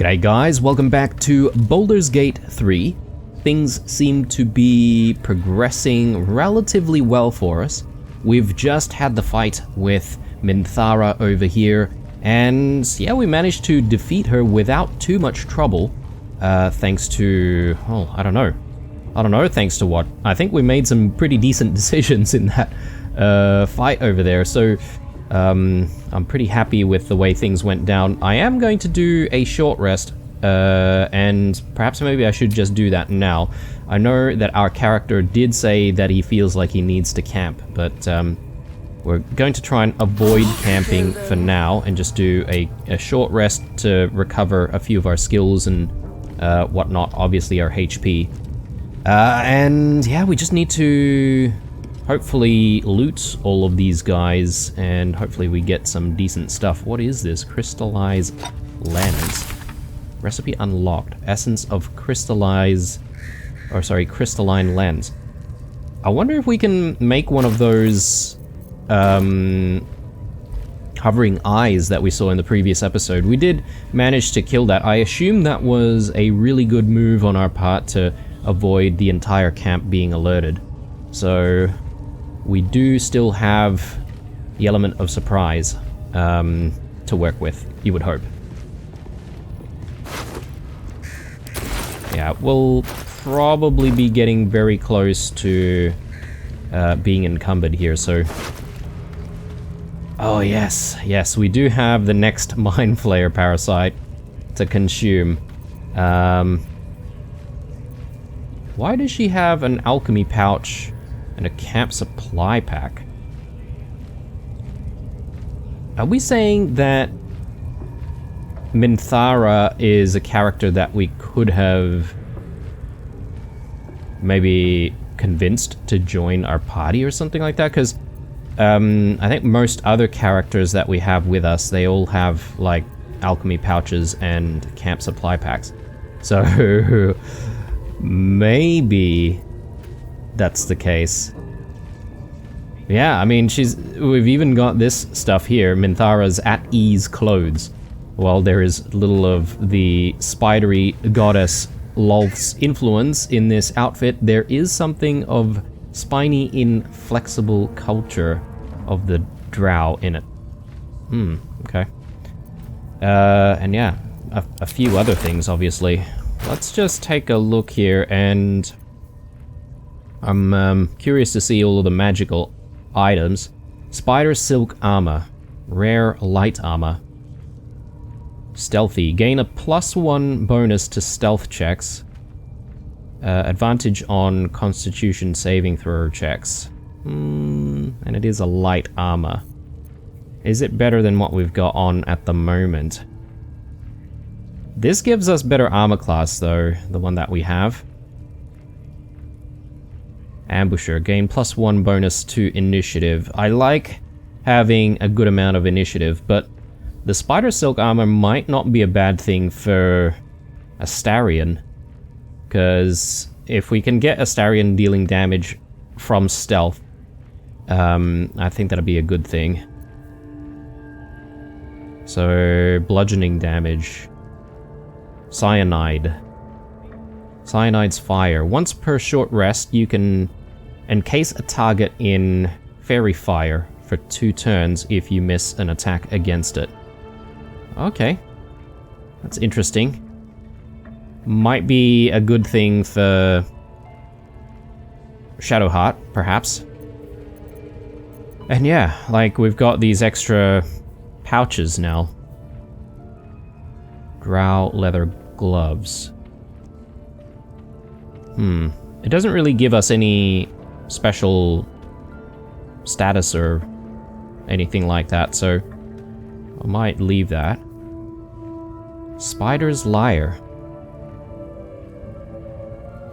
G'day guys, welcome back to Baldur's Gate 3. Things seem to be progressing relatively well for us. We've just had the fight with Minthara over here, and yeah, we managed to defeat her without too much trouble. Thanks to, oh, I don't know thanks to what. I think we made some pretty decent decisions in that fight over there, so I'm pretty happy with the way things went down. I am going to do a short rest, and perhaps maybe I should just do that now. I know that our character did say that he feels like he needs to camp, but we're going to try and avoid camping for now and just do a short rest to recover a few of our skills and whatnot, obviously our HP. And yeah, we just need to hopefully loot all of these guys, and hopefully we get some decent stuff. What is this? Crystallized lens. Recipe unlocked. Essence of crystalline lens. I wonder if we can make one of those hovering eyes that we saw in the previous episode. We did manage to kill that. I assume that was a really good move on our part to avoid the entire camp being alerted. So we do still have the element of surprise to work with, you would hope. Yeah, we'll probably be getting very close to being encumbered here, so... Oh yes, we do have the next Mind Flayer parasite to consume. Why does she have an alchemy pouch and a camp supply pack? Are we saying that Minthara is a character that we could have maybe convinced to join our party or something like that? Because I think most other characters that we have with us, they all have like alchemy pouches and camp supply packs. So maybe that's the case. Yeah, I mean, we've even got this stuff here, Minthara's at ease clothes. While there is little of the spidery goddess Lolth's influence in this outfit, there is something of spiny, inflexible culture of the drow in it. Okay. And yeah, a few other things, obviously. Let's just take a look here, and I'm curious to see all of the magical items. Spider silk armor, rare light armor, stealthy, gain a +1 bonus to stealth checks, advantage on constitution saving throw checks, and it is a light armor. Is it better than what we've got on at the moment? This gives us better armor class though, the one that we have. Ambusher, gain +1 bonus to initiative. I like having a good amount of initiative, but the spider silk armor might not be a bad thing for Astarion, because if we can get Astarion dealing damage from stealth, I think that'd be a good thing. So, bludgeoning damage. Cyanide. Cyanide's fire. Once per short rest, you can encase a target in fairy fire for 2 turns if you miss an attack against it. Okay. That's interesting. Might be a good thing for Shadowheart, perhaps. And yeah, like, we've got these extra pouches now. Drow leather gloves. It doesn't really give us any special status or anything like that, so I might leave that. Spider's lyre.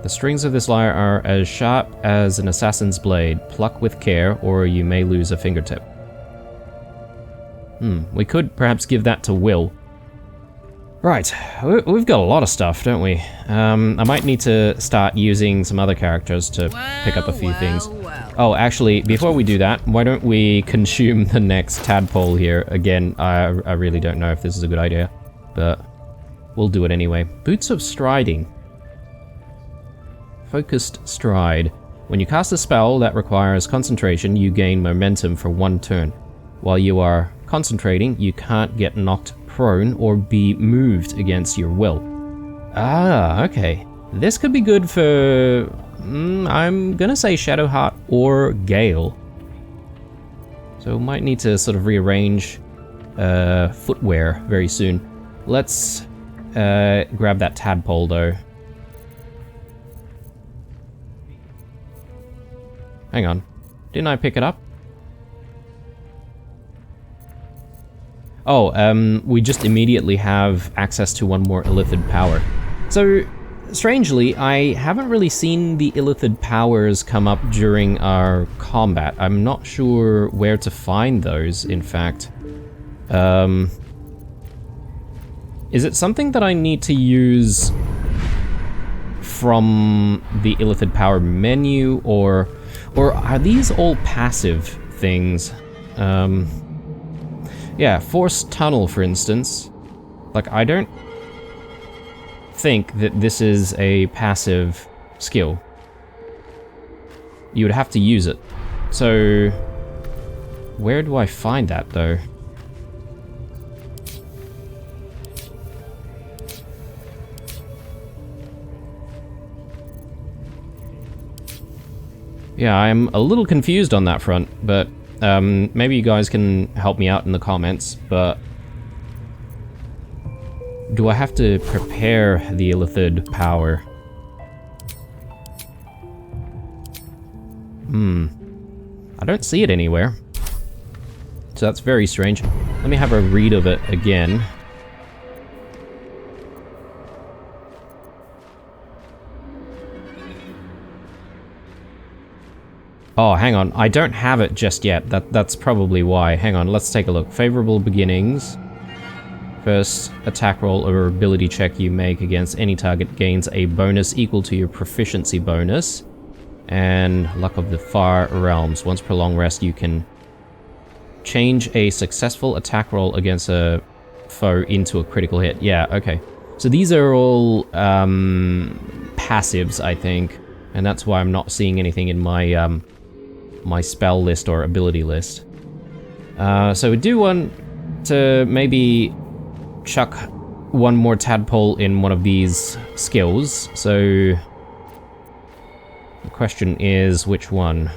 The strings of this lyre are as sharp as an assassin's blade. Pluck with care, or you may lose a fingertip. We could perhaps give that to Will. Right, we've got a lot of stuff, don't we? I might need to start using some other characters to pick up a few things. Oh, actually, before we do that, why don't we consume the next tadpole here? Again, I really don't know if this is a good idea, but we'll do it anyway. Boots of Striding. Focused Stride. When you cast a spell that requires concentration, you gain momentum for 1 turn. While you are concentrating, you can't get knocked prone or be moved against your will. Ah, okay. This could be good for... I'm gonna say Shadowheart or Gale. So we might need to sort of rearrange footwear very soon. Let's grab that tadpole though. Hang on. Didn't I pick it up? Oh, we just immediately have access to one more Illithid power. So, strangely, I haven't really seen the Illithid powers come up during our combat. I'm not sure where to find those, in fact. Is it something that I need to use from the Illithid power menu, or are these all passive things? Yeah, Force Tunnel, for instance. Like, I don't think that this is a passive skill. You would have to use it. So, where do I find that, though? Yeah, I'm a little confused on that front, but maybe you guys can help me out in the comments, but do I have to prepare the Illithid power? I don't see it anywhere. So that's very strange. Let me have a read of it again. Oh, hang on. I don't have it just yet. That's probably why. Hang on, let's take a look. Favorable beginnings. First attack roll or ability check you make against any target gains a bonus equal to your proficiency bonus. And Luck of the Far Realms. Once per long rest, you can change a successful attack roll against a foe into a critical hit. Yeah, okay. So these are all passives, I think. And that's why I'm not seeing anything in my my spell list or ability list. So we do want to maybe chuck one more tadpole in one of these skills. So the question is, which one?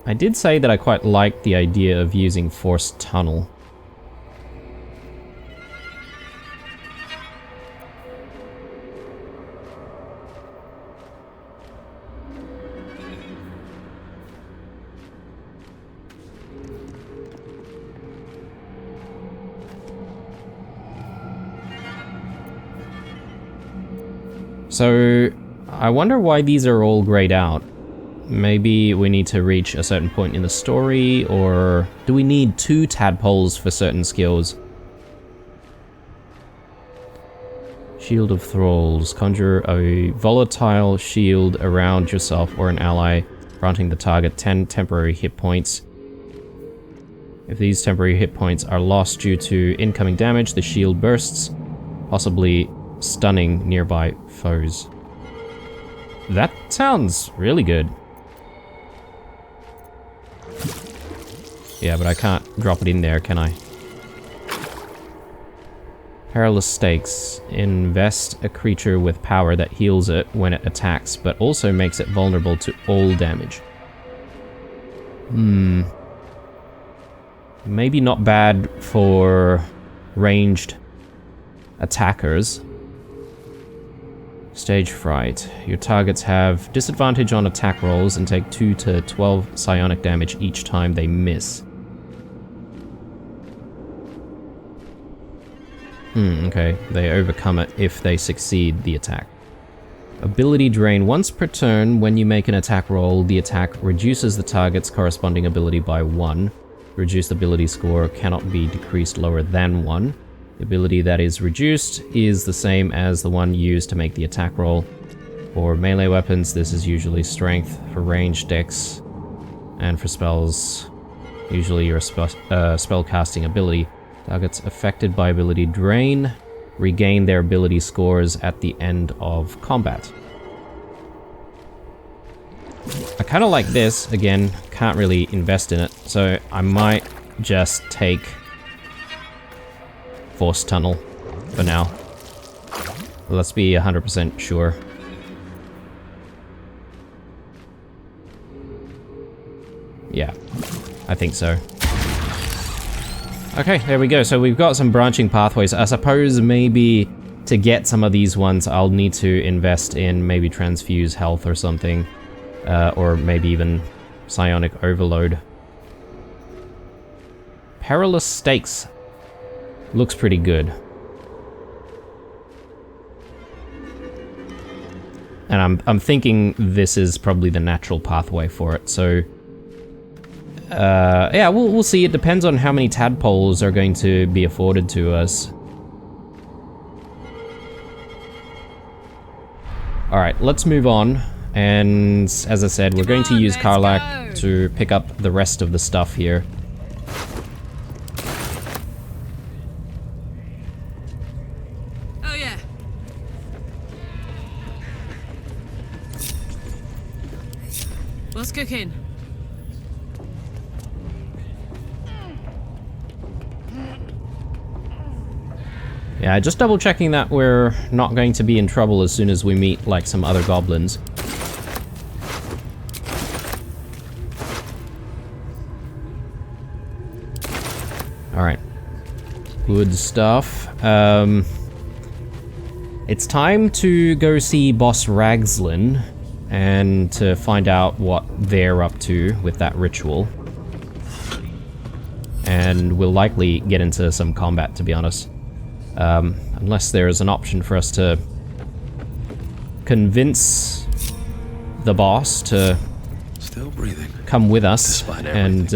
I did say that I quite liked the idea of using Force Tunnel. So, I wonder why these are all grayed out. Maybe we need to reach a certain point in the story, or do we need 2 tadpoles for certain skills? Shield of Thralls. Conjure a volatile shield around yourself or an ally, granting the target 10 temporary hit points. If these temporary hit points are lost due to incoming damage, the shield bursts, possibly stunning nearby foes. That sounds really good. Yeah, but I can't drop it in there, can I? Perilous Stakes. Invest a creature with power that heals it when it attacks, but also makes it vulnerable to all damage. Maybe not bad for ranged attackers. Stage Fright. Your targets have disadvantage on attack rolls and take 2 to 12 psionic damage each time they miss. Okay. They overcome it if they succeed the attack. Ability Drain. Once per turn, when you make an attack roll, the attack reduces the target's corresponding ability by 1. Reduced ability score cannot be decreased lower than 1. The ability that is reduced is the same as the one used to make the attack roll. For melee weapons, this is usually strength. For ranged dex, and for spells, Usually your spell casting ability. Targets affected by ability drain regain their ability scores at the end of combat. I kind of like this. Again, can't really invest in it, so I might just take Force Tunnel for now. Let's be 100% sure. Yeah, I think so. Okay, there we go. So we've got some branching pathways. I suppose maybe to get some of these ones, I'll need to invest in maybe transfuse health or something. Or maybe even psionic overload. Perilous Stakes looks pretty good. And I'm thinking this is probably the natural pathway for it, so... yeah, we'll see. It depends on how many tadpoles are going to be afforded to us. Alright, let's move on. And as I said, we're going to use Karlach to pick up the rest of the stuff here. Oh yeah. What's cooking? Yeah, just double checking that we're not going to be in trouble as soon as we meet, like, some other goblins. Alright. Good stuff. It's time to go see Boss Ragslin and to find out what they're up to with that ritual. And we'll likely get into some combat, to be honest. Unless there is an option for us to convince the boss to come with us and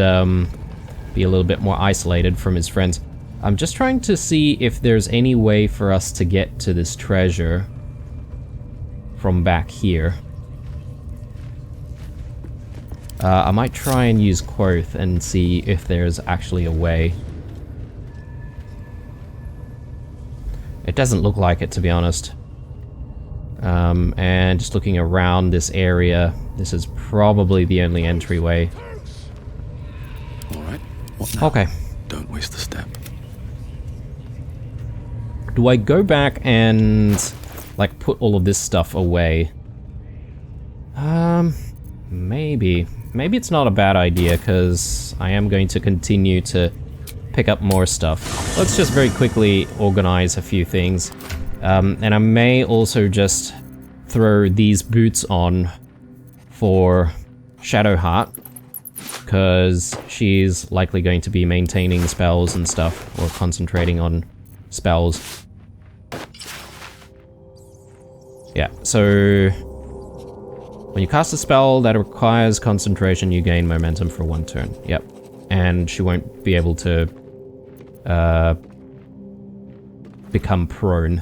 be a little bit more isolated from his friends. I'm just trying to see if there's any way for us to get to this treasure from back here. I might try and use Quoth and see if there's actually a way. It doesn't look like it, to be honest. And just looking around this area, this is probably the only entryway. Alright, what now? Okay. Don't waste the step. Do I go back and, like, put all of this stuff away? Maybe. Maybe it's not a bad idea, because I am going to continue to pick up more stuff. Let's just very quickly organize a few things. And I may also just throw these boots on for Shadowheart, because she's likely going to be maintaining spells and stuff, or concentrating on spells. Yeah, so when you cast a spell that requires concentration, you gain momentum for 1 turn. Yep. And she won't be able to become prone,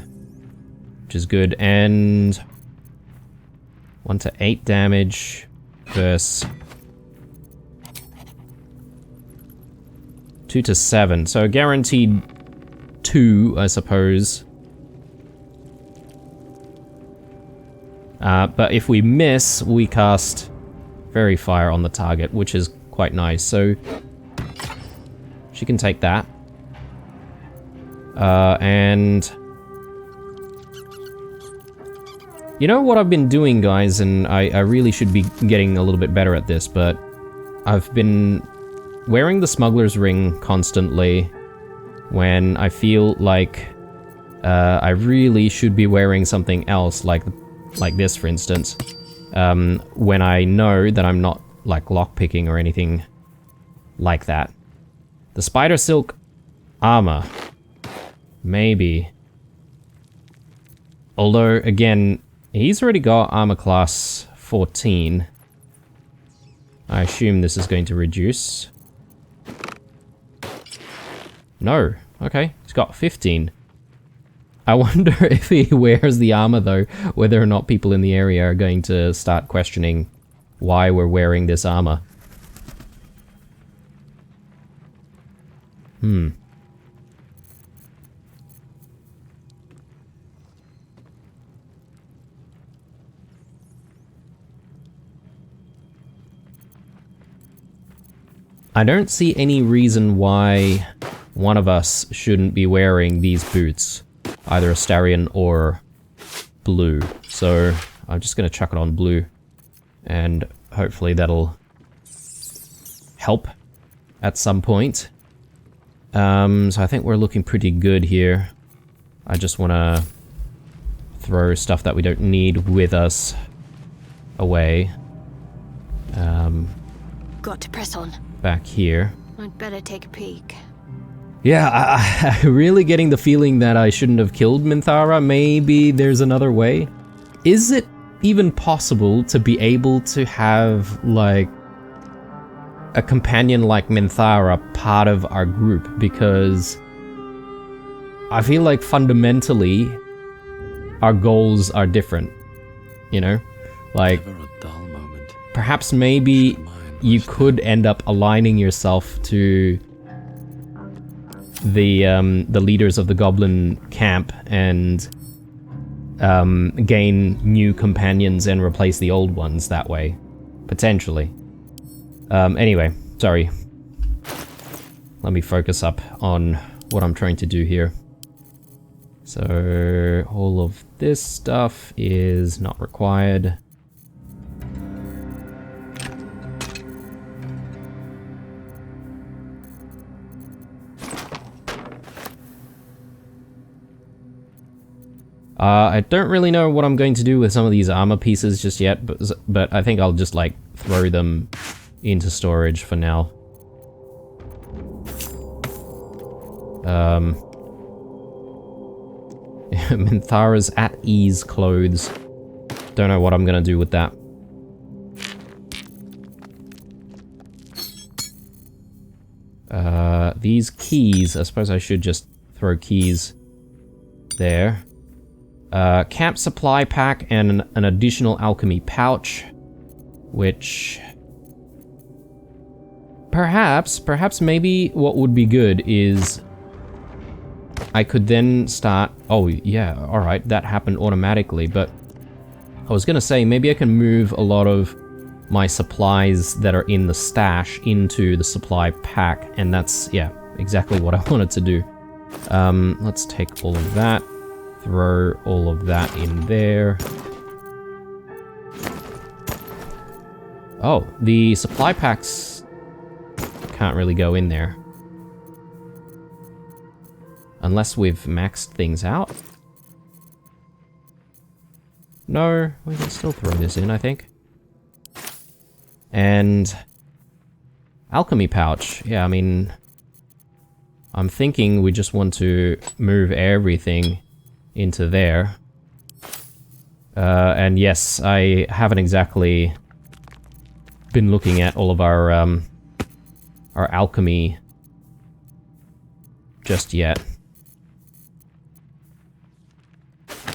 which is good. And 1 to 8 damage versus 2 to 7. So guaranteed 2, I suppose. But if we miss, we cast Fairy Fire on the target, which is quite nice. So she can take that. And you know what I've been doing, guys, and I really should be getting a little bit better at this, but I've been wearing the Smuggler's Ring constantly when I feel like I really should be wearing something else, like this, for instance, when I know that I'm not, like, lockpicking or anything like that. The Spider Silk armor. Maybe. Although, again, he's already got armor class 14. I assume this is going to reduce. No. Okay, he's got 15. I wonder if he wears the armor, though, whether or not people in the area are going to start questioning why we're wearing this armor. I don't see any reason why one of us shouldn't be wearing these boots. Either Astarion or blue. So I'm just gonna chuck it on blue. And hopefully that'll help at some point. So I think we're looking pretty good here. I just wanna throw stuff that we don't need with us away. Got to press on. Back here. I'd better take a peek. Yeah, I'm really getting the feeling that I shouldn't have killed Minthara. Maybe there's another way. Is it even possible to be able to have, like, a companion like Minthara part of our group? Because I feel like fundamentally our goals are different, you know? Like, Never a dull moment. perhaps maybe you could end up aligning yourself to the leaders of the goblin camp and gain new companions and replace the old ones that way. Potentially. Anyway, sorry. Let me focus up on what I'm trying to do here. So, all of this stuff is not required. I don't really know what I'm going to do with some of these armor pieces just yet, but I think I'll just, like, throw them into storage for now. Minthara's at ease clothes. Don't know what I'm gonna do with that. These keys, I suppose I should just throw keys there. Camp supply pack and an additional alchemy pouch, which perhaps maybe what would be good is I could then start, oh yeah, alright, that happened automatically, but I was gonna say maybe I can move a lot of my supplies that are in the stash into the supply pack, and that's, yeah, exactly what I wanted to do. Let's take all of that. Throw all of that in there. Oh, the supply packs can't really go in there. Unless we've maxed things out. No, we can still throw this in, I think. And alchemy pouch. Yeah, I mean, I'm thinking we just want to move everything into there. And yes, I haven't exactly been looking at all of our alchemy just yet.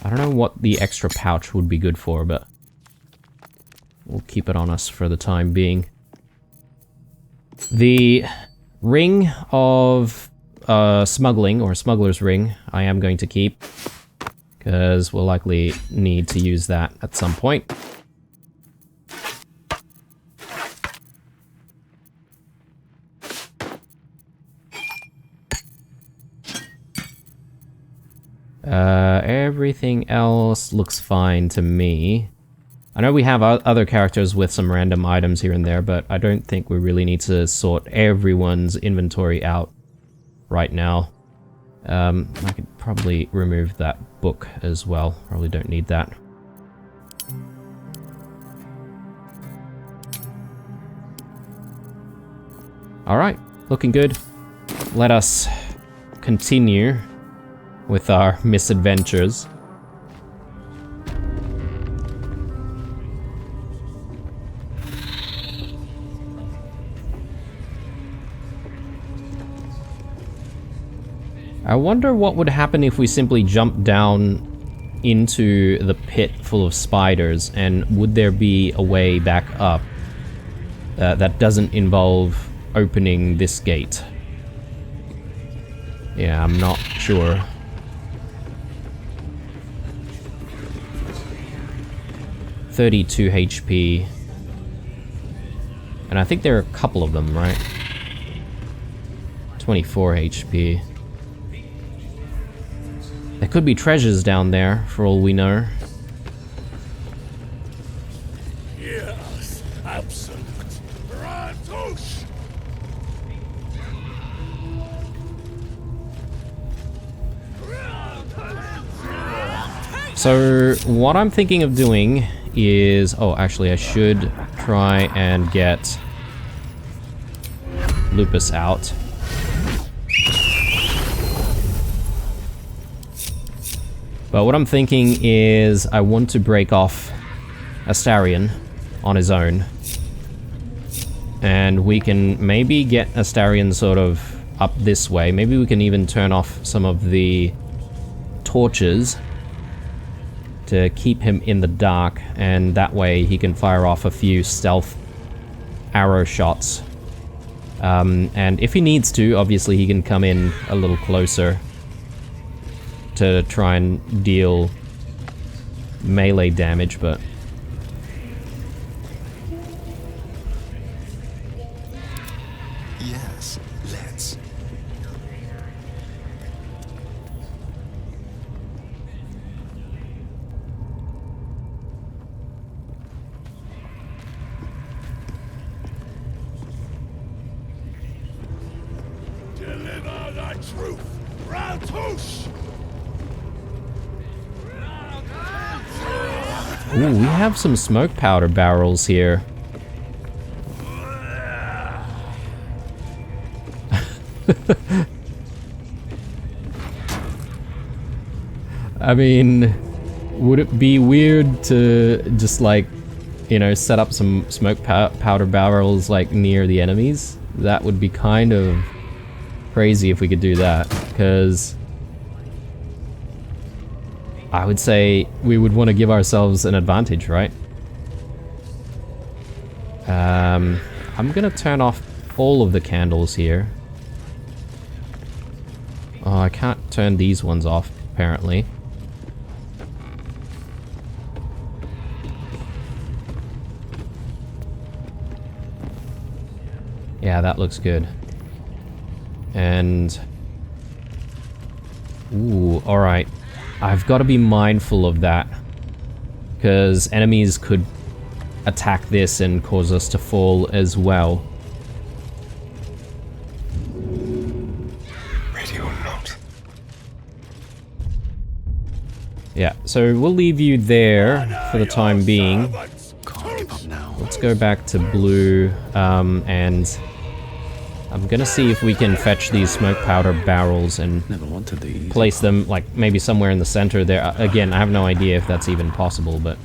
I don't know what the extra pouch would be good for, but we'll keep it on us for the time being. The ring of smuggling, or smuggler's ring, I am going to keep, because we'll likely need to use that at some point. Everything else looks fine to me. I know we have other characters with some random items here and there, but I don't think we really need to sort everyone's inventory out right now. I could probably remove that book as well. Probably don't need that. Alright, looking good. Let us continue with our misadventures. I wonder what would happen if we simply jumped down into the pit full of spiders, and would there be a way back up that doesn't involve opening this gate? Yeah, I'm not sure. $32 HP. And I think there are a couple of them, right? 24 HP. There could be treasures down there, for all we know. Yes, absolute. Ratos! So, what I'm thinking of doing is... Oh, actually, I should try and get Lupus out. But what I'm thinking is I want to break off Astarion on his own. And we can maybe get Astarion sort of up this way. Maybe we can even turn off some of the torches to keep him in the dark, and that way he can fire off a few stealth arrow shots. And if he needs to, obviously he can come in a little closer to try and deal melee damage, but... Yes, let's. Deliver thy truth! Ratos! Ooh, we have some smoke powder barrels here. I mean, would it be weird to just like, you know, set up some smoke powder barrels like near the enemies? That would be kind of crazy if we could do that, because I would say we would want to give ourselves an advantage, right? I'm gonna turn off all of the candles here. Oh, I can't turn these ones off, apparently. Yeah, that looks good. And... Ooh, alright. I've got to be mindful of that, because enemies could attack this and cause us to fall as well. Radio note. Yeah, so we'll leave you there for the time being. Can't give up now. Let's go back to blue, and I'm gonna see if we can fetch these smoke powder barrels and Never wanted these. place them, like, maybe somewhere in the center there. Again, I have no idea if that's even possible, but...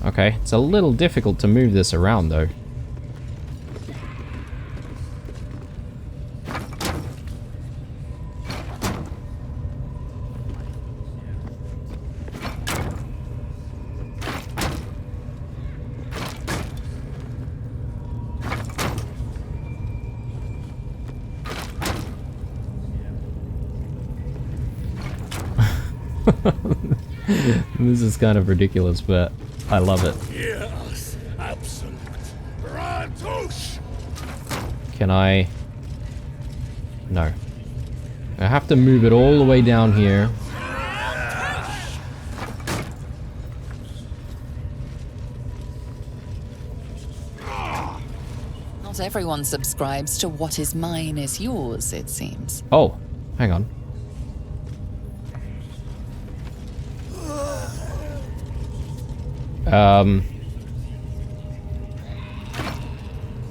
Okay, it's a little difficult to move this around, though. This is kind of ridiculous, but I love it. Yes, absolute. Ratos! Can I... No. I have to move it all the way down here. Not everyone subscribes to what is mine is yours, it seems. Oh, hang on.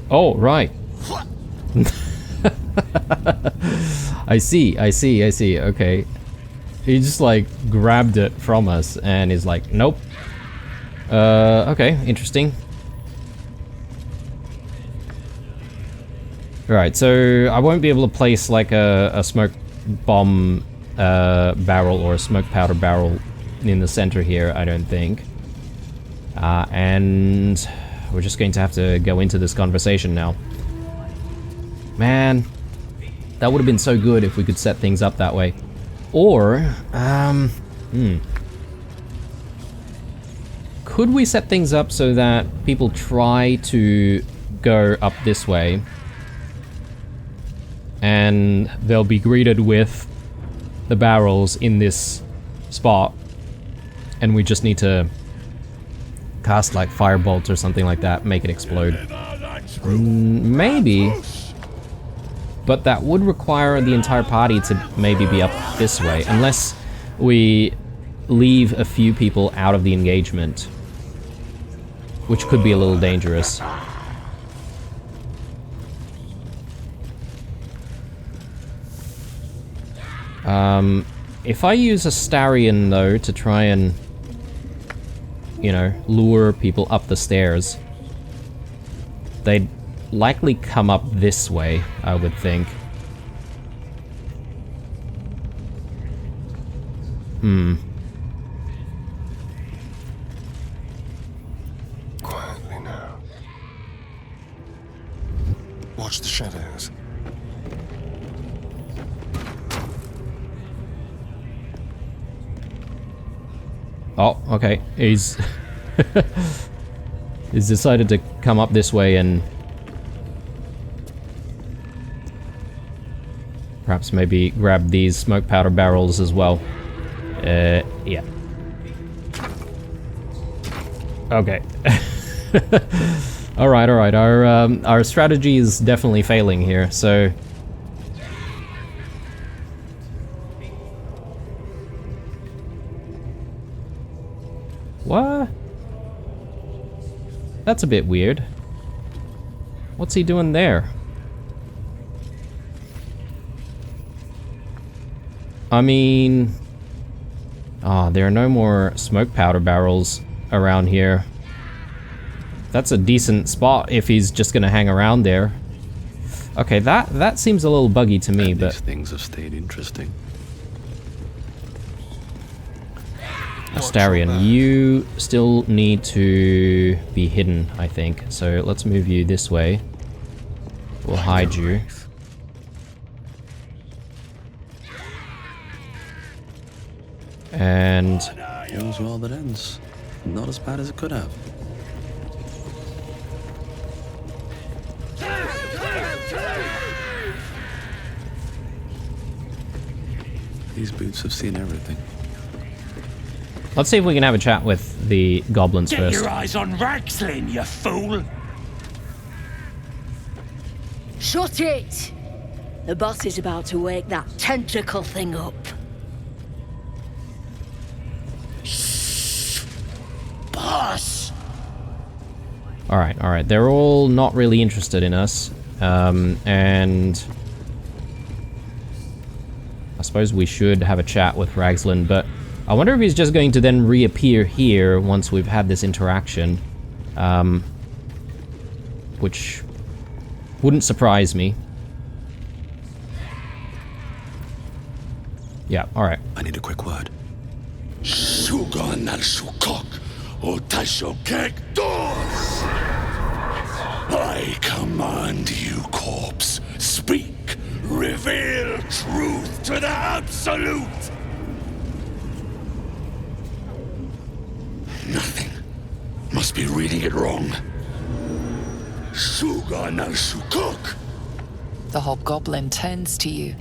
Oh, right. I see. Okay. He just like grabbed it from us and is like, nope. Okay, interesting. Alright, so I won't be able to place like a smoke bomb barrel or a smoke powder barrel in the center here, I don't think. And we're just going to have to go into this conversation now. Man, that would have been so good if we could set things up that way. Or, could we set things up so that people try to go up this way and they'll be greeted with the barrels in this spot, and we just need to cast like firebolt or something like that, make it explode? Maybe, but that would require the entire party to maybe be up this way, unless we leave a few people out of the engagement, which could be a little dangerous. If I use a Starion, though, to try and, you know, lure people up the stairs, they'd likely come up this way, I would think. Quietly now. Watch the shadows. Oh, okay. He's he's decided to come up this way and perhaps maybe grab these smoke powder barrels as well. Yeah. Okay. All right. Our strategy is definitely failing here. So. What? That's a bit weird. What's he doing there? I mean... Ah, there are no more smoke powder barrels around here. That's a decent spot if he's just gonna hang around there. Okay, that seems a little buggy to me, but... These things have stayed interesting. Astarion, you still need to be hidden, I think. So let's move you this way. We'll hide you. And... All's well that ends. Not as bad as it could have. These boots have seen everything. let's see if we can have a chat with the goblins Get first. your eyes on Ragslin, you fool! Shut it! The boss is about to wake that tentacle thing up. Boss! Alright, they're all not really interested in us. And I suppose we should have a chat with Ragslin, but I wonder if he's just going to then reappear here once we've had this interaction. Which wouldn't surprise me. Yeah, alright. I need a quick word. Shugon al Shukok, Otasho Kek Doors! I command you, corpse. Speak. Reveal truth to the absolute. Nothing. Must be reading it wrong. Shugon al Shukok. The hobgoblin turns to you,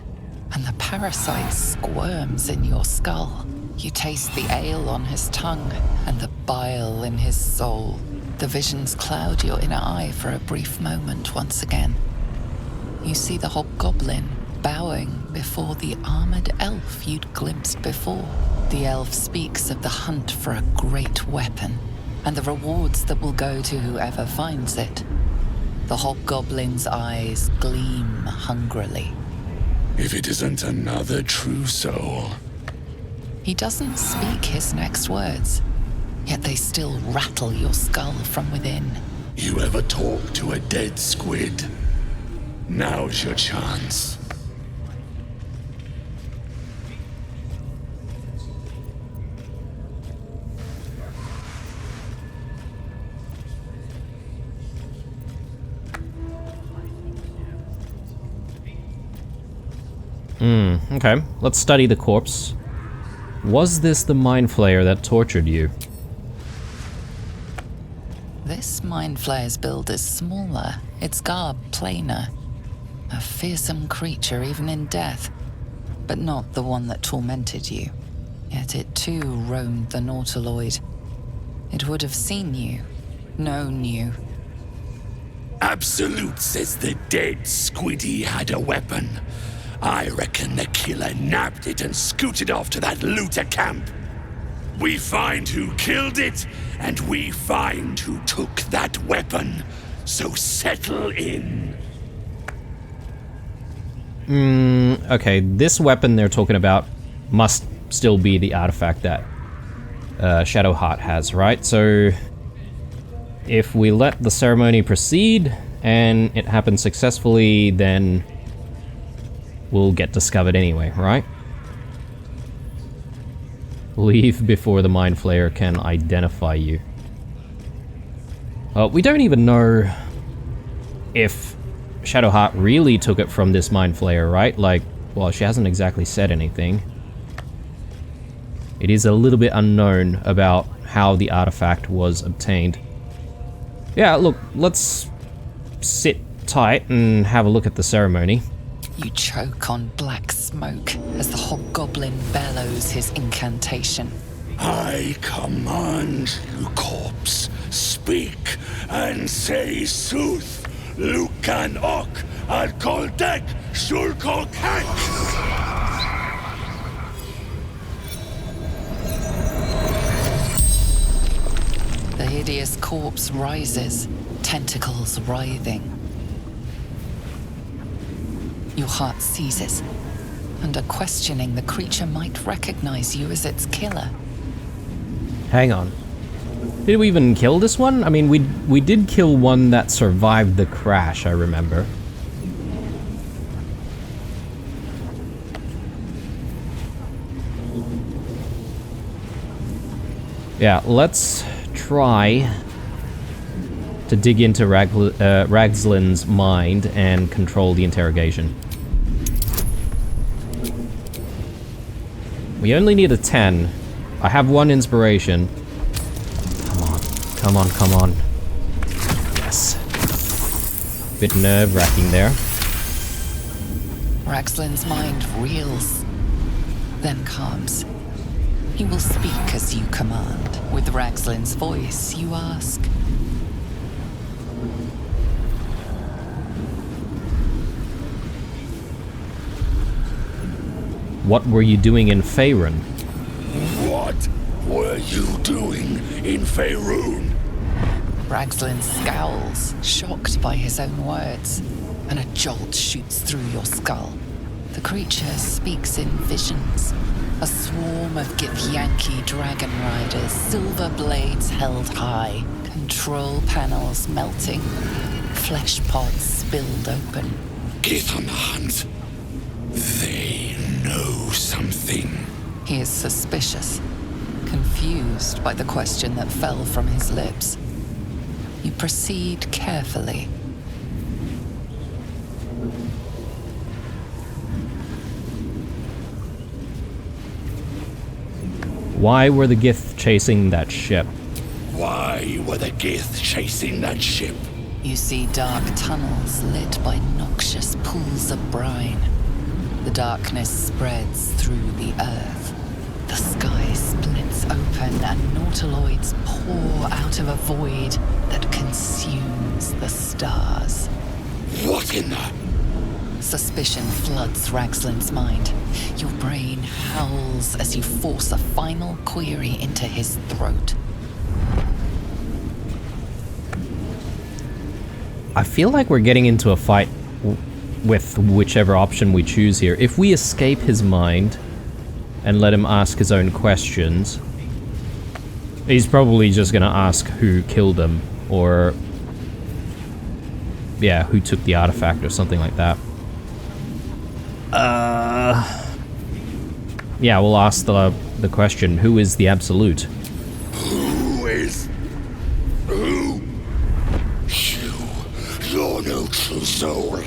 and the parasite squirms in your skull. You taste the ale on his tongue and the bile in his soul. The visions cloud your inner eye for a brief moment once again. You see the hobgoblin bowing before the armored elf you'd glimpsed before. The elf speaks of the hunt for a great weapon and the rewards that will go to whoever finds it. The hobgoblin's eyes gleam hungrily. If it isn't another true soul. He doesn't speak his next words, yet they still rattle your skull from within. You ever talk to a dead squid? Now's your chance. Okay. Let's study the corpse. Was this the mind flayer that tortured you? This mind flayer's build is smaller, its garb plainer. A fearsome creature even in death, but not the one that tormented you. Yet it too roamed the Nautiloid. It would have seen you, known you. Absolute says the dead squiddy had a weapon. I reckon the killer nabbed it and scooted off to that looter camp. We find who killed it, and we find who took that weapon. So settle in. Okay, this weapon they're talking about must still be the artifact that Shadowheart has, right? So if we let the ceremony proceed and it happens successfully, then we'll get discovered anyway, right? Leave before the Mind Flayer can identify you. We don't even know if Shadowheart really took it from this Mind Flayer, right? Like, well, she hasn't exactly said anything. It is a little bit unknown about how the artifact was obtained. Yeah, look, let's sit tight and have a look at the ceremony. You choke on black smoke as the hobgoblin bellows his incantation. I command you, corpse, speak and say sooth. Lucan ok al koldek shulkok hek. The hideous corpse rises, tentacles writhing. Your heart seizes. Under questioning, the creature might recognize you as its killer. Hang on. Did we even kill this one? I mean, we did kill one that survived the crash, I remember. Yeah, let's try to dig into Ragslin's mind and control the interrogation. We only need a 10. I have 1 inspiration. Come on, come on, come on. Yes. Bit nerve-wracking there. Ragslin's mind reels, then calms. He will speak as you command. With Ragslin's voice, you ask. What were you doing in Faerun? What were you doing in Faerun? Ragslin scowls, shocked by his own words, and a jolt shoots through your skull. The creature speaks in visions. A swarm of Githyanki dragon riders, silver blades held high, control panels melting, flesh pods spilled open. Get on the hunt. They know something. He is suspicious, confused by the question that fell from his lips. You proceed carefully. Why were the Gith chasing that ship? Why were the Gith chasing that ship? You see dark tunnels lit by noxious pools of brine. The darkness spreads through the earth. The sky splits open and nautiloids pour out of a void that consumes the stars. What in the... Suspicion floods Ragslin's mind. Your brain howls as you force a final query into his throat. I feel like we're getting into a fight with whichever option we choose here. If we escape his mind and let him ask his own questions, he's probably just gonna ask who killed him, or yeah, who took the artifact or something like that. Yeah, we'll ask the question, who is the Absolute? Who? You're no true soul.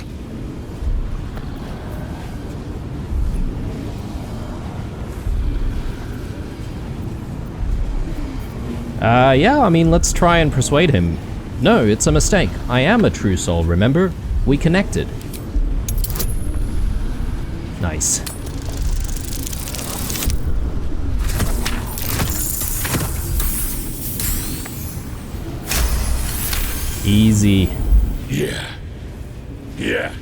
Yeah, I mean, let's try and persuade him. No, it's a mistake. I am a true soul, remember? We connected. Nice. Easy. Yeah,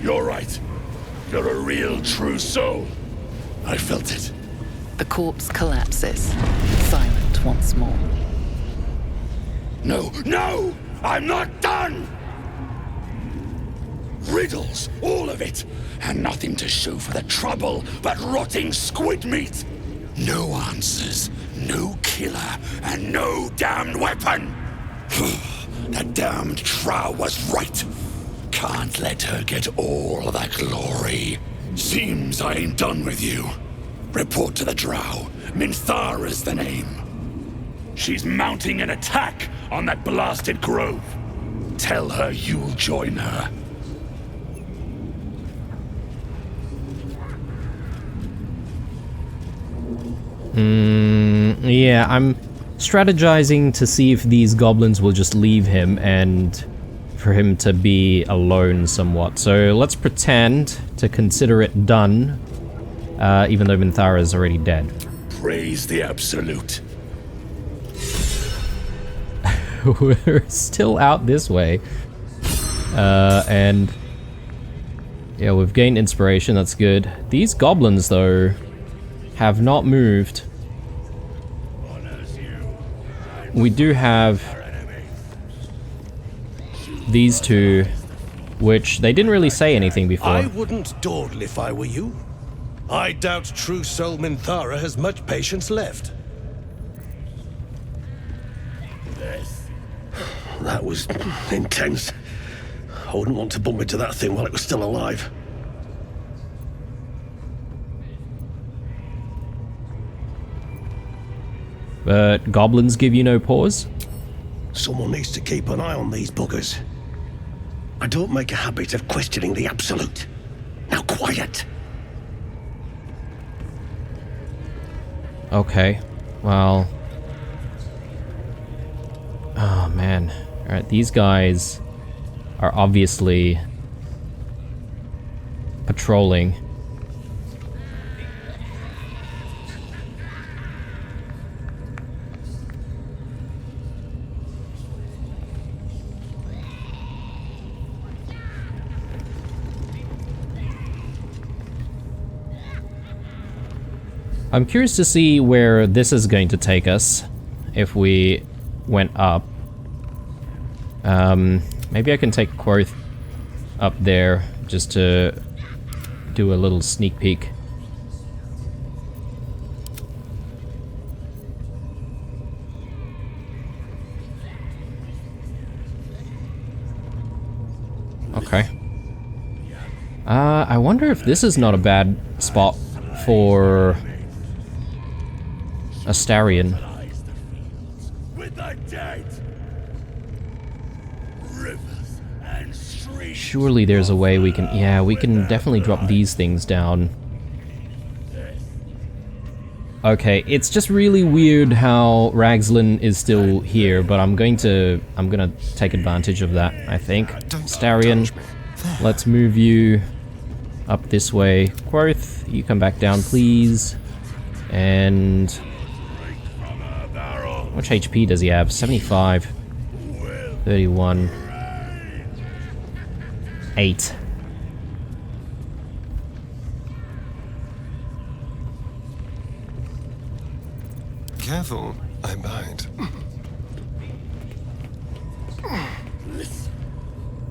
you're right. You're a real true soul. I felt it. The corpse collapses, silent once more. No! I'm not done! Riddles, all of it, and nothing to show for the trouble but rotting squid meat. No answers, no killer, and no damned weapon. That damned Trow was right. Can't let her get all of that glory. Seems I ain't done with you. Report to the Drow. Minthara's the name. She's mounting an attack on that blasted grove. Tell her you'll join her. Yeah, I'm strategizing to see if these goblins will just leave him and for him to be alone somewhat. So let's pretend to consider it done, even though Minthara is already dead. Praise the Absolute. We're still out this way. And yeah, we've gained inspiration, that's good. These goblins, though, have not moved. We do have these two, which they didn't really say anything before. I wouldn't dawdle if I were you. I doubt true soul Minthara has much patience left. That was intense. I wouldn't want to bump into that thing while it was still alive. But goblins give you no pause? Someone needs to keep an eye on these buggers. I don't make a habit of questioning the Absolute. Now quiet! Okay, well... Oh man. Alright, these guys are obviously patrolling. I'm curious to see where this is going to take us if we went up. Maybe I can take Quoth up there just to do a little sneak peek. Okay. I wonder if this is not a bad spot for Astarion. Surely there's a way we can... Yeah, we can definitely drop these things down. Okay, it's just really weird how Ragzlin is still here, but I'm gonna take advantage of that, I think. Astarion, let's move you up this way. Quoth, you come back down, please. And... how much HP does he have? 75. 31. 8. Careful, I bite.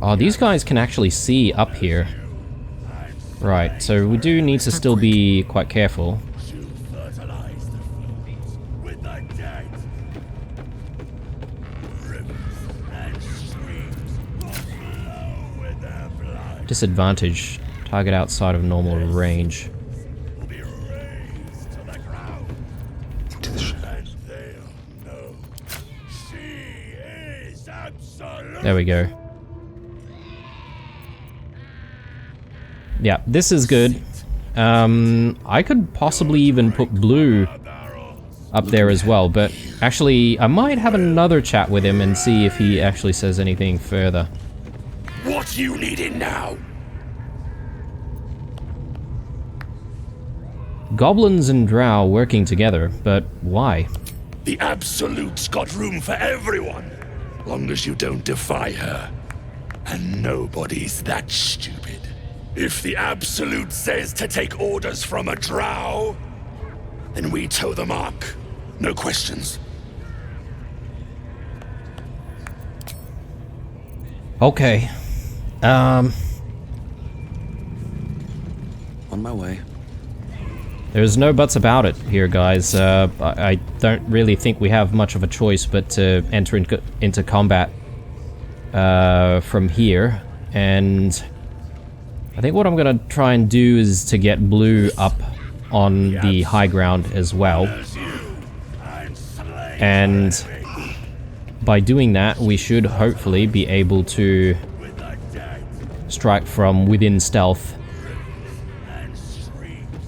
Oh, these guys can actually see up here. Right, so we do need to still be quite careful. Disadvantage. Target outside of normal range. Into the shadows. There we go. Yeah, this is good. I could possibly even put Blue up there as well, but actually I might have another chat with him and see if he actually says anything further. What you needing now? Goblins and drow working together, but why? The Absolute's got room for everyone, long as you don't defy her. And nobody's that stupid. If the Absolute says to take orders from a drow, then we toe the mark. No questions. Okay. On my way. There's no buts about it here, guys. I don't really think we have much of a choice but to enter into combat from here. And I think what I'm gonna try and do is to get Blue up on the high ground as well. And by doing that, we should hopefully be able to strike from within stealth.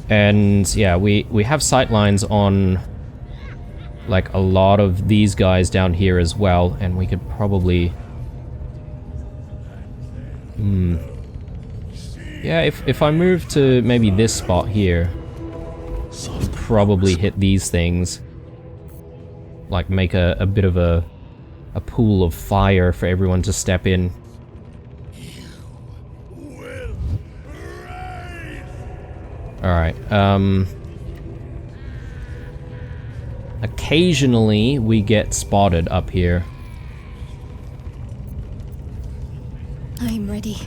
And yeah, we have sightlines on like a lot of these guys down here as well, and we could probably yeah, if I move to maybe this spot here, probably hit these things, like make a bit of a pool of fire for everyone to step in. Alright, occasionally we get spotted up here. I'm ready.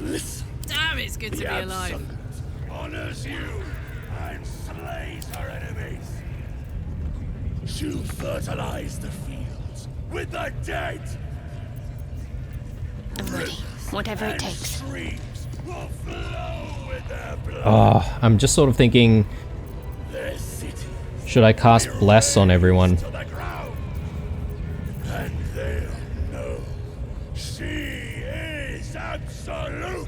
Listen, Damn, it's good to be the alive. Absolute honors you and slays her enemies. She'll fertilize the fields with the dead. I'm ready. Whatever it takes. Streams will flow with their blood. Oh, I'm just sort of thinking, Their city should I cast Bless on everyone? to the ground. And they'll know she is Absolute.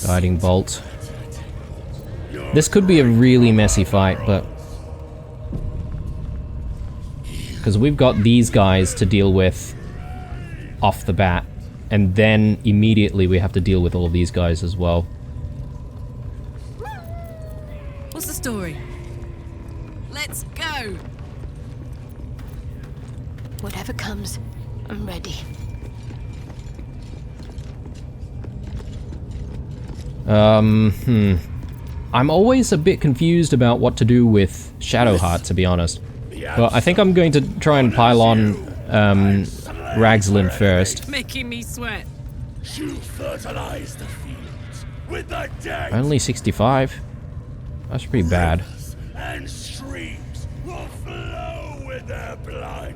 Guiding Bolt. This could be a really messy fight, but because we've got these guys to deal with off the bat, and then immediately we have to deal with all of these guys as well. What's the story? Let's go! Whatever comes, I'm ready. I'm always a bit confused about what to do with Shadowheart, to be honest. But I think I'm going to try and pile on Ragzlin first. Making me sweat. She'll fertilize the fields with the dead. Only 65. That's pretty bad. And streams will flow with their blood.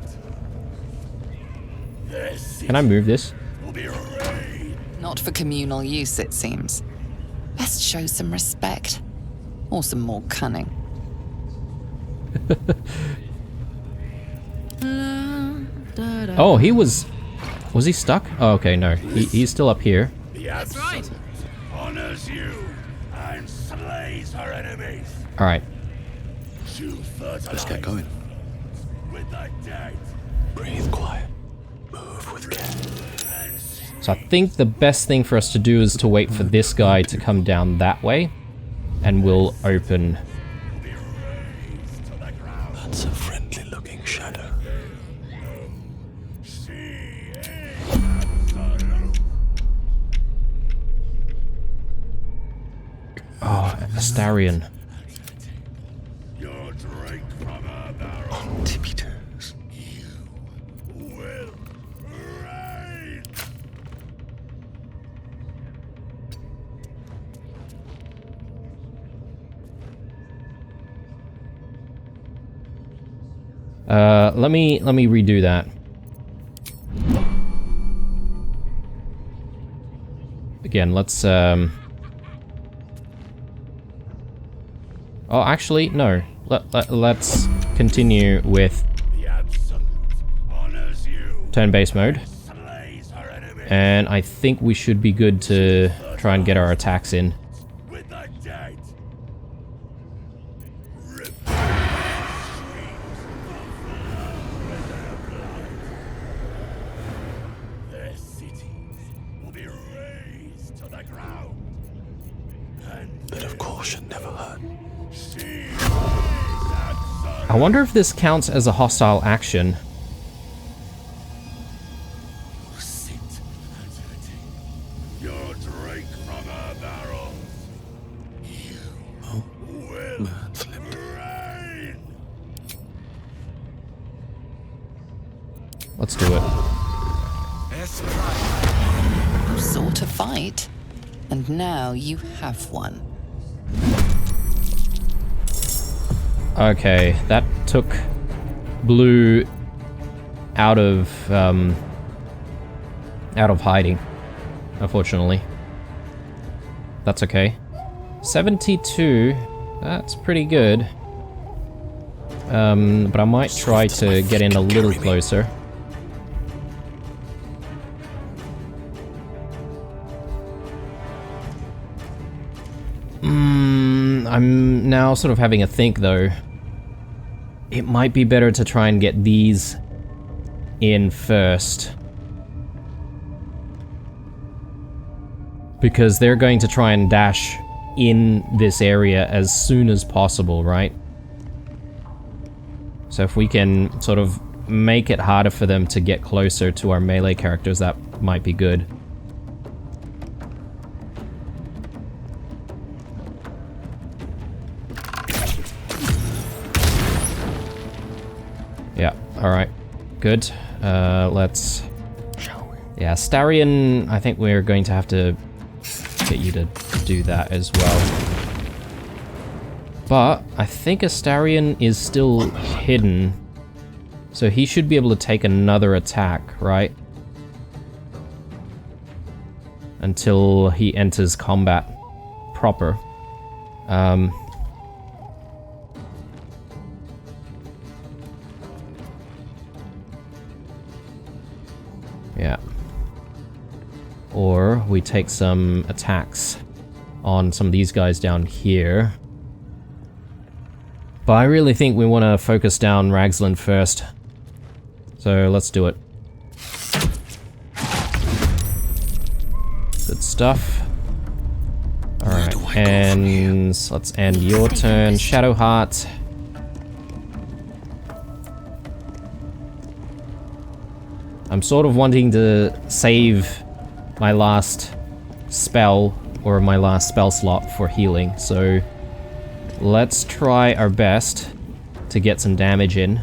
Their Can I move this? will be raised. Not for communal use, it seems. Best show some respect. Or some more cunning. Oh, he was he stuck? Oh, okay, no. He's still up here. The That's right. Absolute honors you and slays her enemies. Alright. She'll fertilize Let's get going. with the dead. Breathe quiet. Move with care. So I think the best thing for us to do is to wait for this guy to come down that way, and we'll open. That's a friendly looking shadow. Oh, Astarion. Your drink from her barrel On tippy toes. will rise. Let me redo that. Again, let's Oh, actually, no. Let's continue with turn-based mode. And I think we should be good to try and get our attacks in. Bit of caution never hurt. I wonder if this counts as a hostile action. Let's do it. You sought a fight, and now you have one. Okay, that took Blue out of hiding, unfortunately. That's okay. 72, that's pretty good. But I might try to get in a little closer. I'm now sort of having a think though. It might be better to try and get these in first. Because they're going to try and dash in this area as soon as possible, right? So if we can sort of make it harder for them to get closer to our melee characters, that might be good. Yeah, alright. Good. Let's... Yeah, Starion, I think we're going to have to get you to do that as well. But I think Astarion is still hidden. So he should be able to take another attack, right? Until he enters combat proper. Yeah. Or we take some attacks on some of these guys down here. But I really think we want to focus down Ragsland first. So let's do it. Good stuff. Alright, and let's end your turn. Shadowheart. I'm sort of wanting to save my last spell, or my last spell slot for healing, so let's try our best to get some damage in.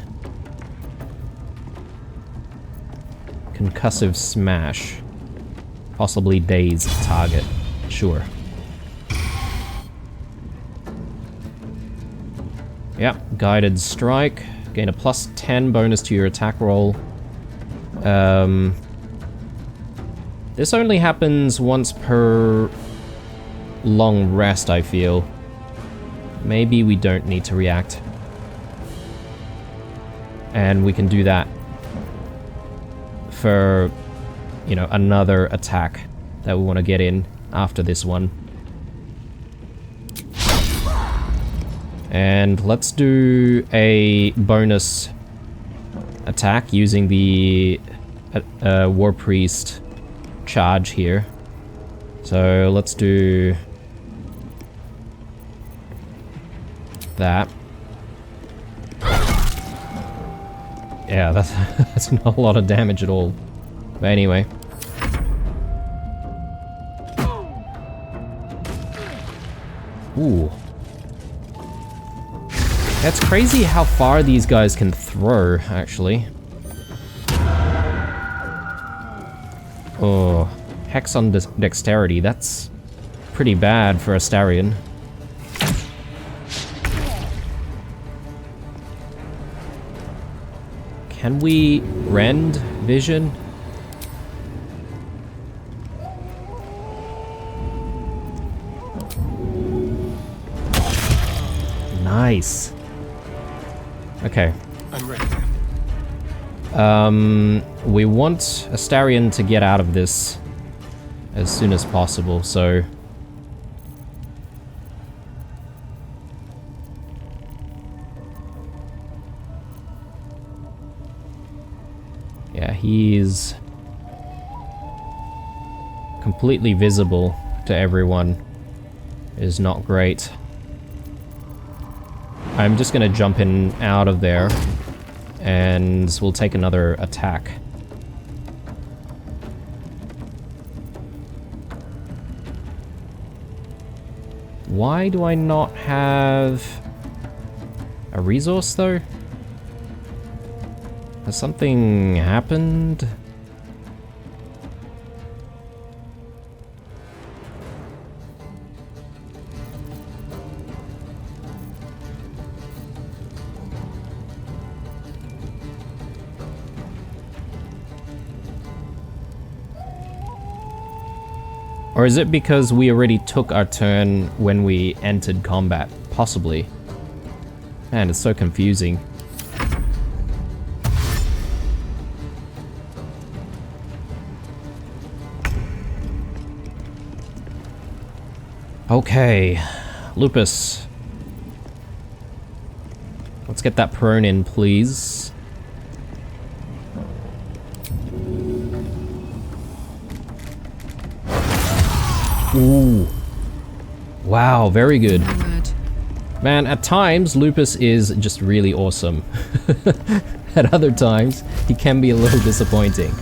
Concussive Smash. Possibly daze target. Sure. Yep, Guided Strike. Gain a +10 bonus to your attack roll. This only happens once per long rest, I feel. Maybe we don't need to react. And we can do that for, you know, another attack that we want to get in after this one. And let's do a bonus attack using the War Priest charge here. So let's do that. Yeah, that's not a lot of damage at all. But anyway. Ooh. That's crazy how far these guys can throw, actually. Oh, Hex on Dexterity, that's pretty bad for Astarion. Can we rend vision? Nice. Okay. I'm ready. We want Astarion to get out of this as soon as possible, so... Yeah, he's completely visible to everyone. Is not great. I'm just gonna jump in out of there, and we'll take another attack. Why do I not have a resource, though? Has something happened? Or is it because we already took our turn when we entered combat? Possibly. Man, it's so confusing. Okay, Lupus. Let's get that prone in, please. Ooh. Wow, very good. Man, at times, Lupus is just really awesome. At other times, he can be a little disappointing.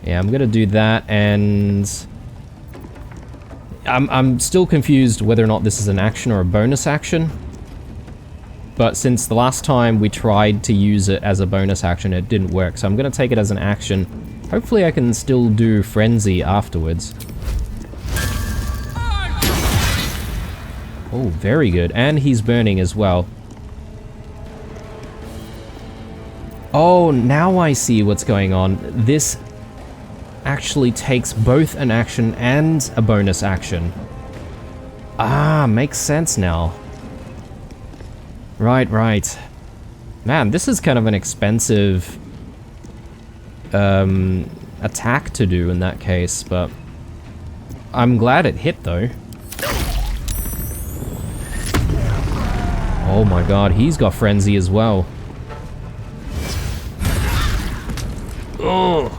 Yeah, I'm gonna do that, and... I'm still confused whether or not this is an action or a bonus action. But since the last time we tried to use it as a bonus action, it didn't work. So I'm going to take it as an action. Hopefully I can still do Frenzy afterwards. Oh, very good. And he's burning as well. Oh, now I see what's going on. This actually takes both an action and a bonus action. Ah, makes sense now. Right, right. Man, this is kind of an expensive attack to do in that case, but I'm glad it hit though. Oh my god, he's got Frenzy as well. Oh.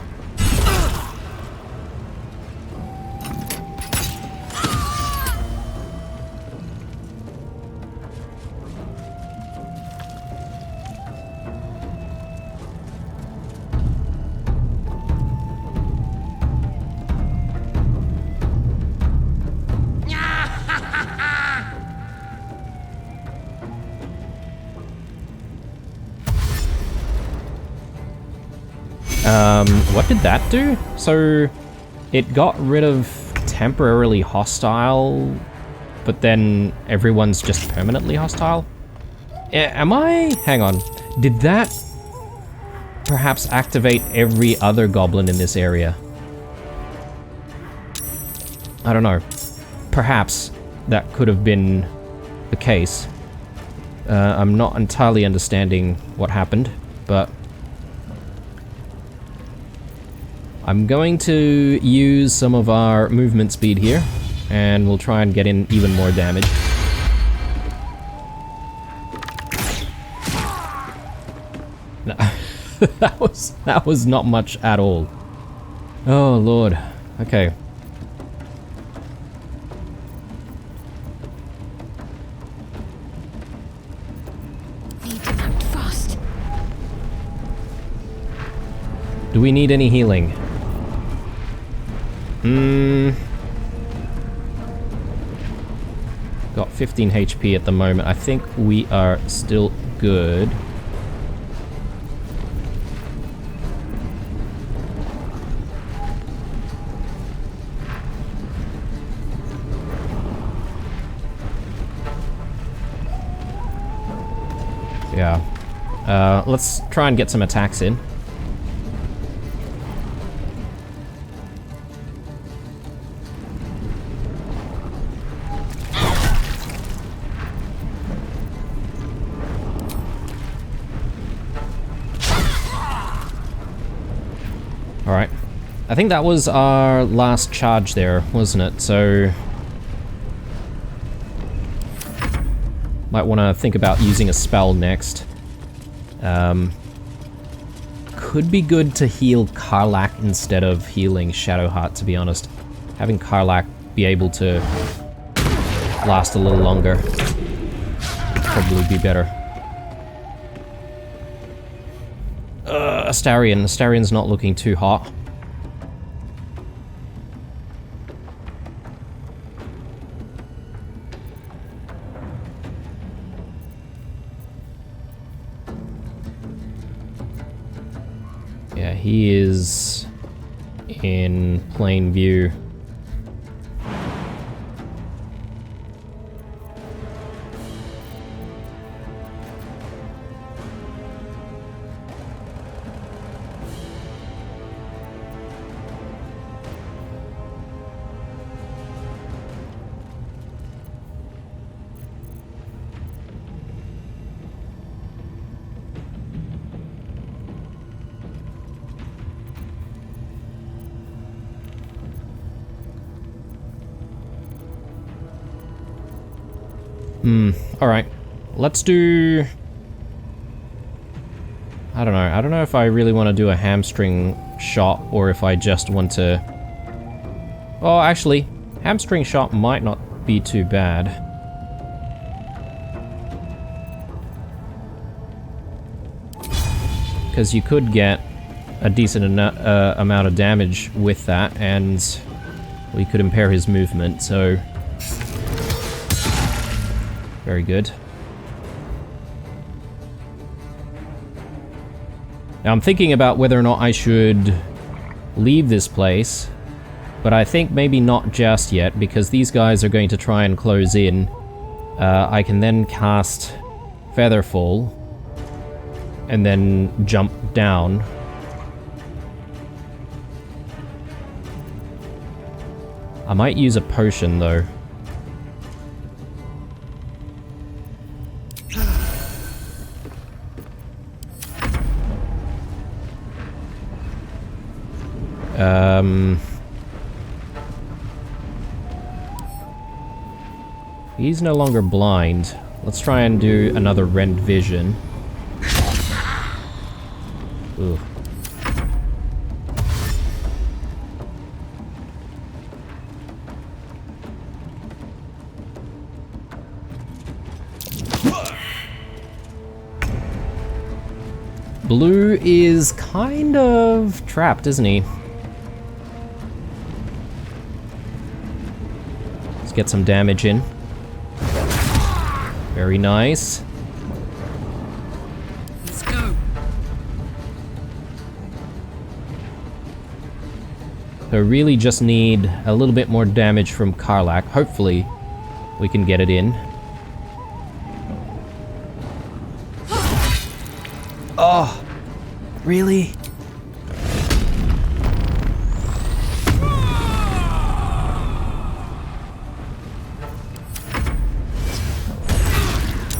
What did that do? So, it got rid of temporarily hostile, but then everyone's just permanently hostile? Am I? Hang on. Did that perhaps activate every other goblin in this area? I don't know. Perhaps that could have been the case. I'm not entirely understanding what happened, but... I'm going to use some of our movement speed here, and we'll try and get in even more damage. No. that was not much at all. Oh lord. Okay. Need to act fast. Do we need any healing? Got 15 HP at the moment. I think we are still good. Yeah. Let's try and get some attacks in. Alright. I think that was our last charge there, wasn't it? So... might want to think about using a spell next. Could be good to heal Karlach instead of healing Shadowheart, to be honest. Having Karlach be able to last a little longer would probably be better. Astarion. Astarion's not looking too hot. Yeah, he is in plain view. Alright. Let's do... I don't know. I don't know if I really want to do a hamstring shot or if I just want to... Oh, actually, hamstring shot might not be too bad. Because you could get a decent amount of damage with that, and we could impair his movement, so... Very good. Now I'm thinking about whether or not I should leave this place, but I think maybe not just yet, because these guys are going to try and close in. I can then cast Featherfall, and then jump down. I might use a potion though. He's no longer blind. Let's try and do another rend vision. Ooh. Blue is kind of trapped, isn't he? Let's get some damage in. Very nice. Let's go. So really just need a little bit more damage from Karlach. Hopefully we can get it in. Oh, really?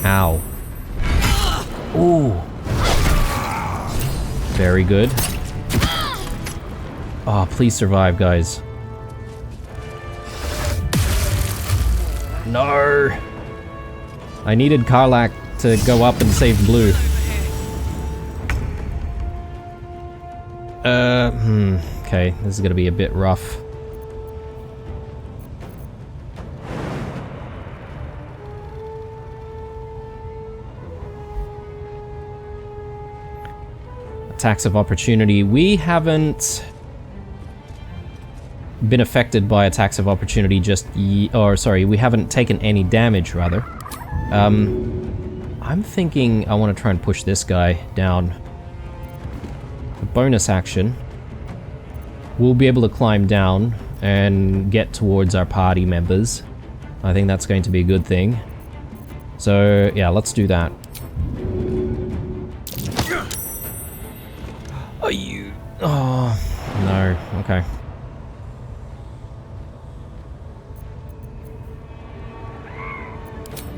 Ow. Ooh. Very good. Oh, please survive, guys. No. I needed Karlach to go up and save Blue. Okay, this is gonna be a bit rough. Attacks of opportunity. We haven't been affected by attacks of opportunity just or sorry, we haven't taken any damage rather. I'm thinking I want to try and push this guy down. A bonus action. We'll be able to climb down and get towards our party members. I think that's going to be a good thing. So yeah, let's do that. Are you... Oh, no. Okay.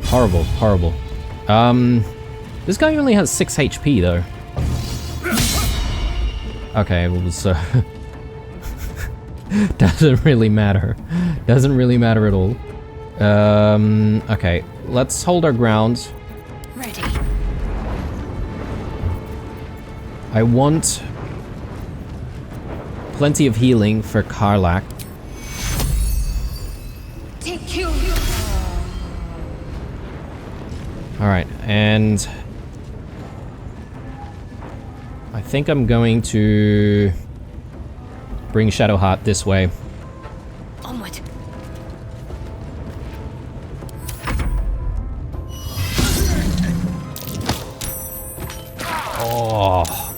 Horrible, horrible. This guy only has 6 HP, though. Okay, well, so... Doesn't really matter. Doesn't really matter at all. Okay. Let's hold our ground. Ready. I want plenty of healing for Karlak. Take you. Alright, and I think I'm going to bring Shadowheart this way. Onward.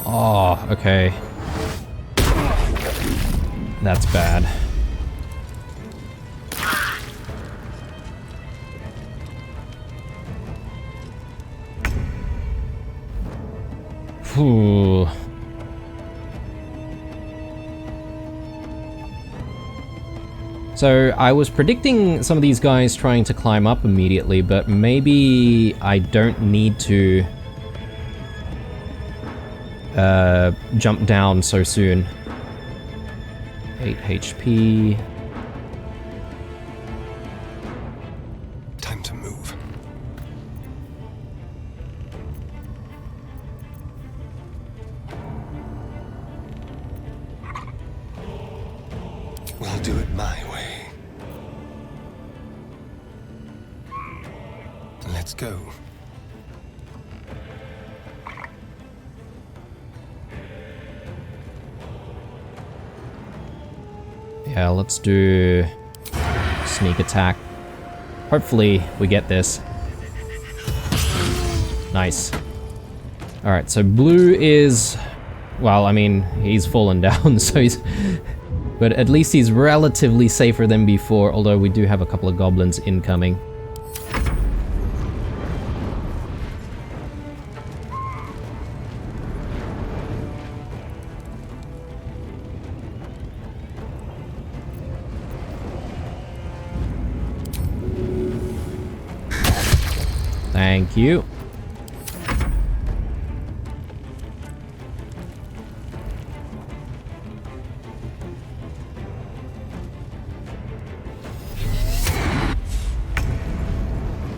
Oh, okay. That's bad. Phew. So I was predicting some of these guys trying to climb up immediately, but maybe I don't need to jump down so soon. 8 HP. Time to move. We'll do it my way. Let's go. Yeah, let's do sneak attack. Hopefully we get this. Nice. Alright, so blue is... Well, I mean, he's fallen down, so he's... But at least he's relatively safer than before, although we do have a couple of goblins incoming. Thank you.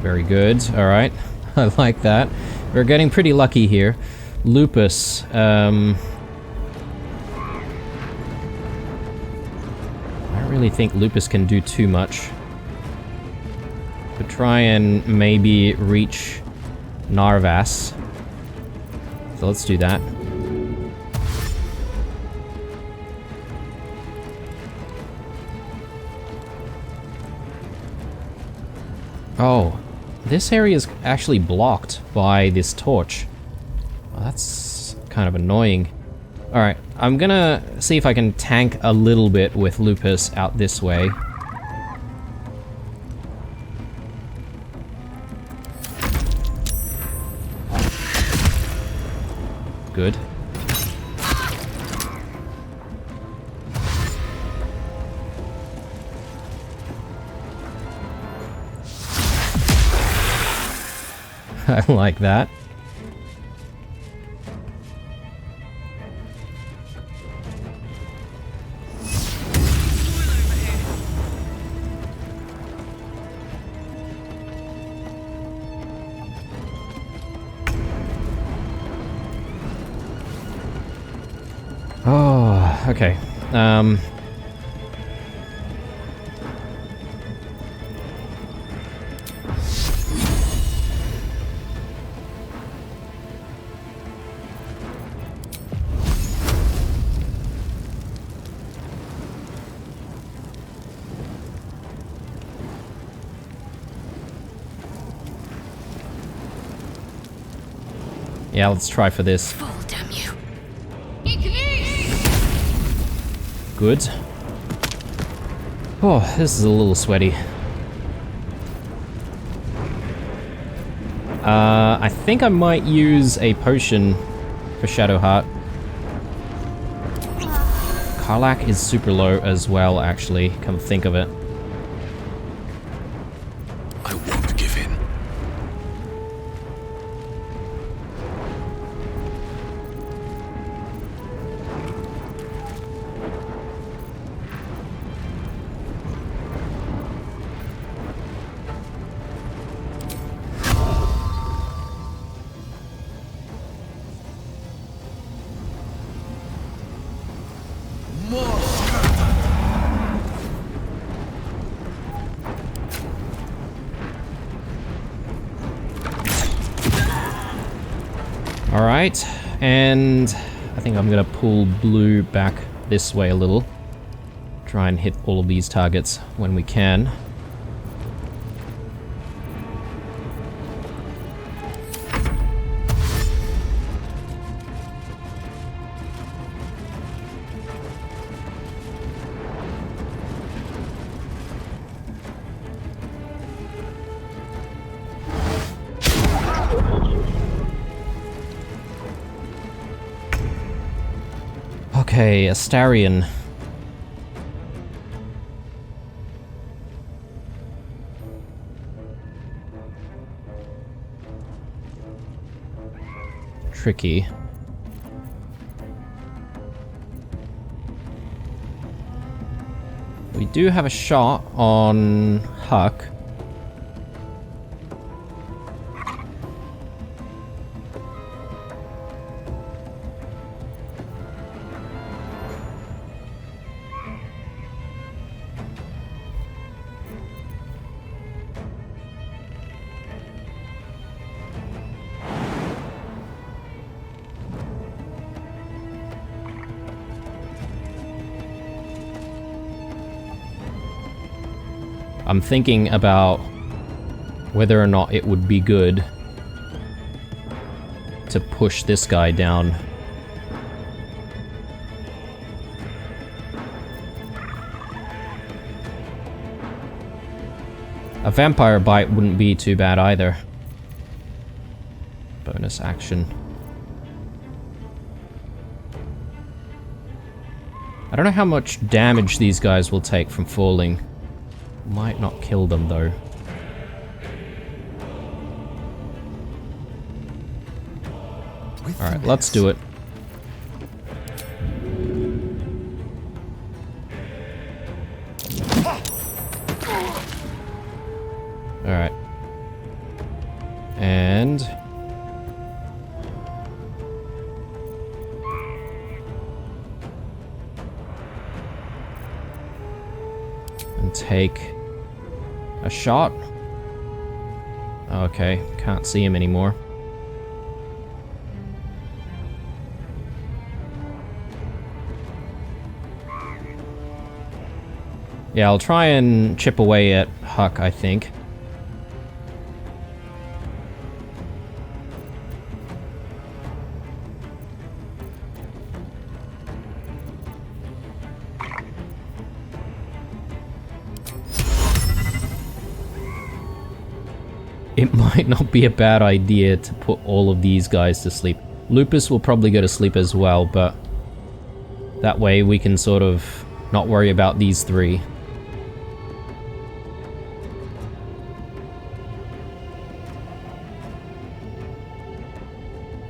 Very good. All right. I like that. We're getting pretty lucky here. Lupus. I don't really think Lupus can do too much. But try and maybe reach Narvas. So let's do that. Oh, this area is actually blocked by this torch. Well, that's kind of annoying. Alright, I'm gonna see if I can tank a little bit with Lupus out this way. Good. I like that. Oh, okay. Yeah, let's try for this. Fall, damn you. Good. Oh, this is a little sweaty. I think I might use a potion for Shadowheart. Karlach is super low as well, actually, come think of it. I won't give in. Alright, and I think I'm gonna pull blue back this way a little. Try and hit all of these targets when we can. Okay, Astarion. Tricky. We do have a shot on Huck. I'm thinking about whether or not it would be good to push this guy down. A vampire bite wouldn't be too bad either. Bonus action. I don't know how much damage these guys will take from falling. Might not kill them though. Alright, let's do it. Alright. And... take a shot. Okay, can't see him anymore. Yeah, I'll try and chip away at Huck, I think. It might not be a bad idea to put all of these guys to sleep. Lupus will probably go to sleep as well, but that way we can sort of not worry about these three.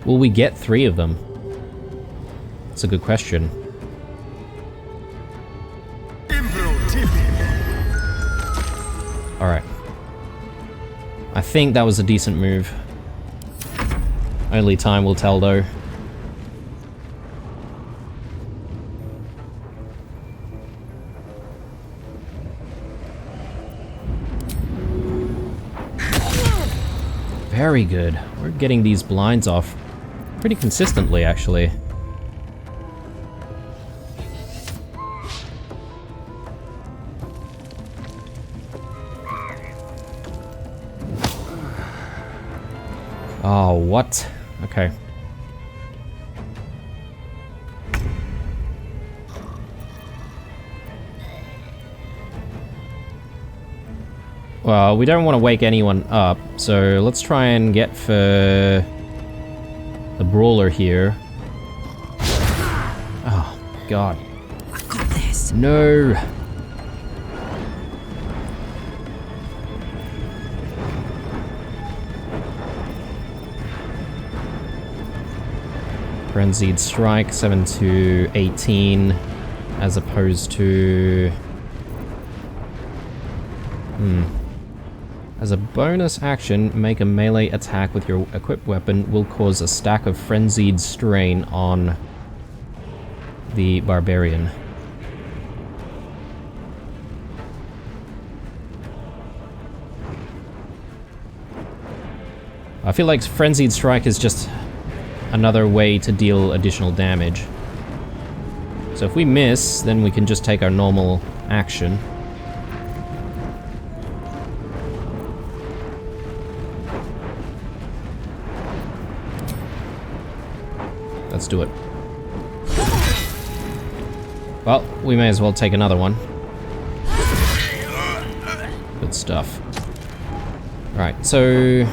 Will we get 3 of them? That's a good question. Alright. I think that was a decent move. Only time will tell though. Very good. We're getting these blinds off pretty consistently, actually. Oh, what? Okay. Well, we don't want to wake anyone up, so let's try and get for the brawler here. Oh, God. this. No. Frenzied Strike, 7 to 18, as opposed to... As a bonus action, make a melee attack with your equipped weapon will cause a stack of Frenzied Strain on the Barbarian. I feel like Frenzied Strike is just another way to deal additional damage. So if we miss, then we can just take our normal action. Let's do it. Well, we may as well take another one. Good stuff. Right, so...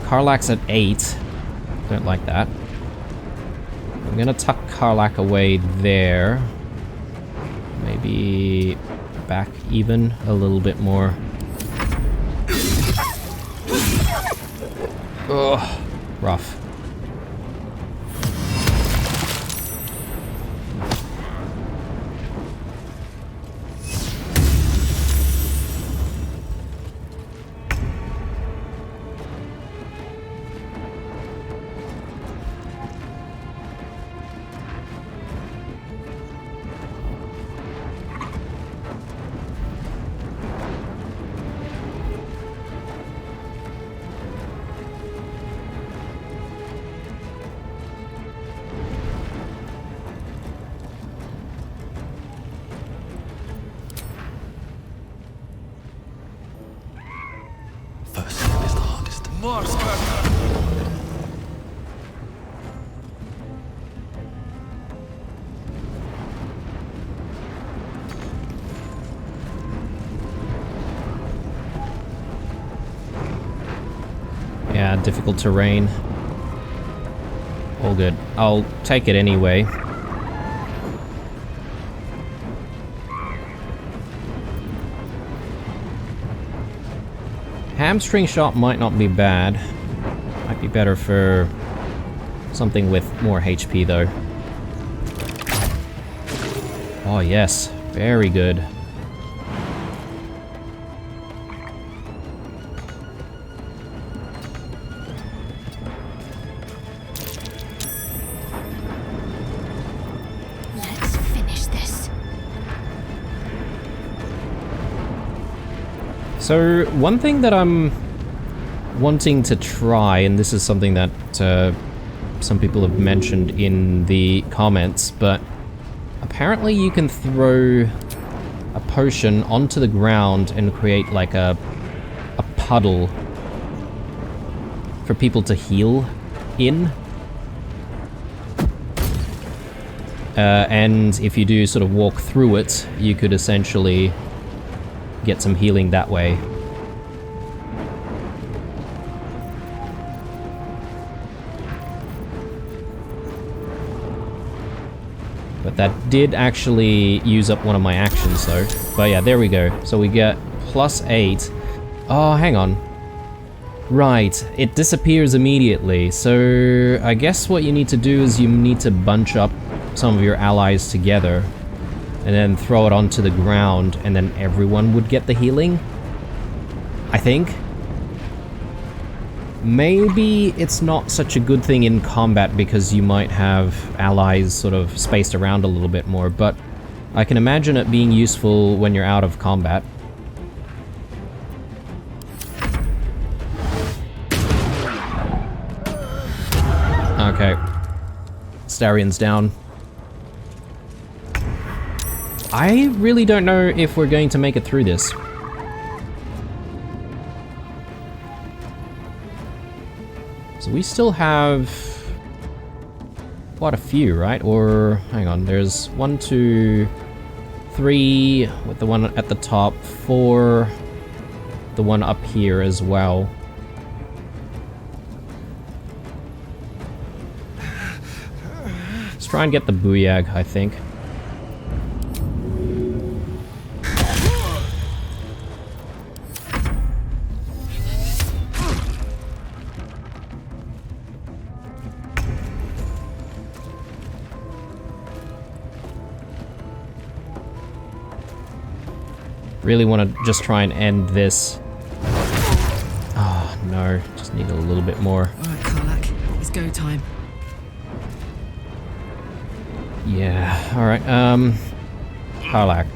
Karlak's at 8. Don't like that. I'm gonna tuck Karlak away there. Maybe back even a little bit more. Ugh, rough. First step is the hardest. Yeah, difficult terrain. All good. I'll take it anyway. Hamstring shot might not be bad. Might be better for something with more HP though. Oh yes, very good. Let's finish this. So, one thing that I'm wanting to try, and this is something that some people have mentioned in the comments, but apparently you can throw a potion onto the ground and create like a puddle for people to heal in. And if you do sort of walk through it, you could essentially get some healing that way. But that did actually use up one of my actions though. But yeah, there we go. So we get +8. Oh, hang on. Right, it disappears immediately. So I guess what you need to do is you need to bunch up some of your allies together and then throw it onto the ground, and then everyone would get the healing? I think. Maybe it's not such a good thing in combat because you might have allies sort of spaced around a little bit more, but I can imagine it being useful when you're out of combat. Okay. Starion's down. I really don't know if we're going to make it through this. So we still have quite a few, right? Or, hang on, there's 1, 2, 3 with the one at the top, 4, the one up here as well. Let's try and get the Booyag, I think. Really want to just try and end this. Oh, no. Just need a little bit more. Alright, Karlak. It's go time. Yeah, alright, Karlak.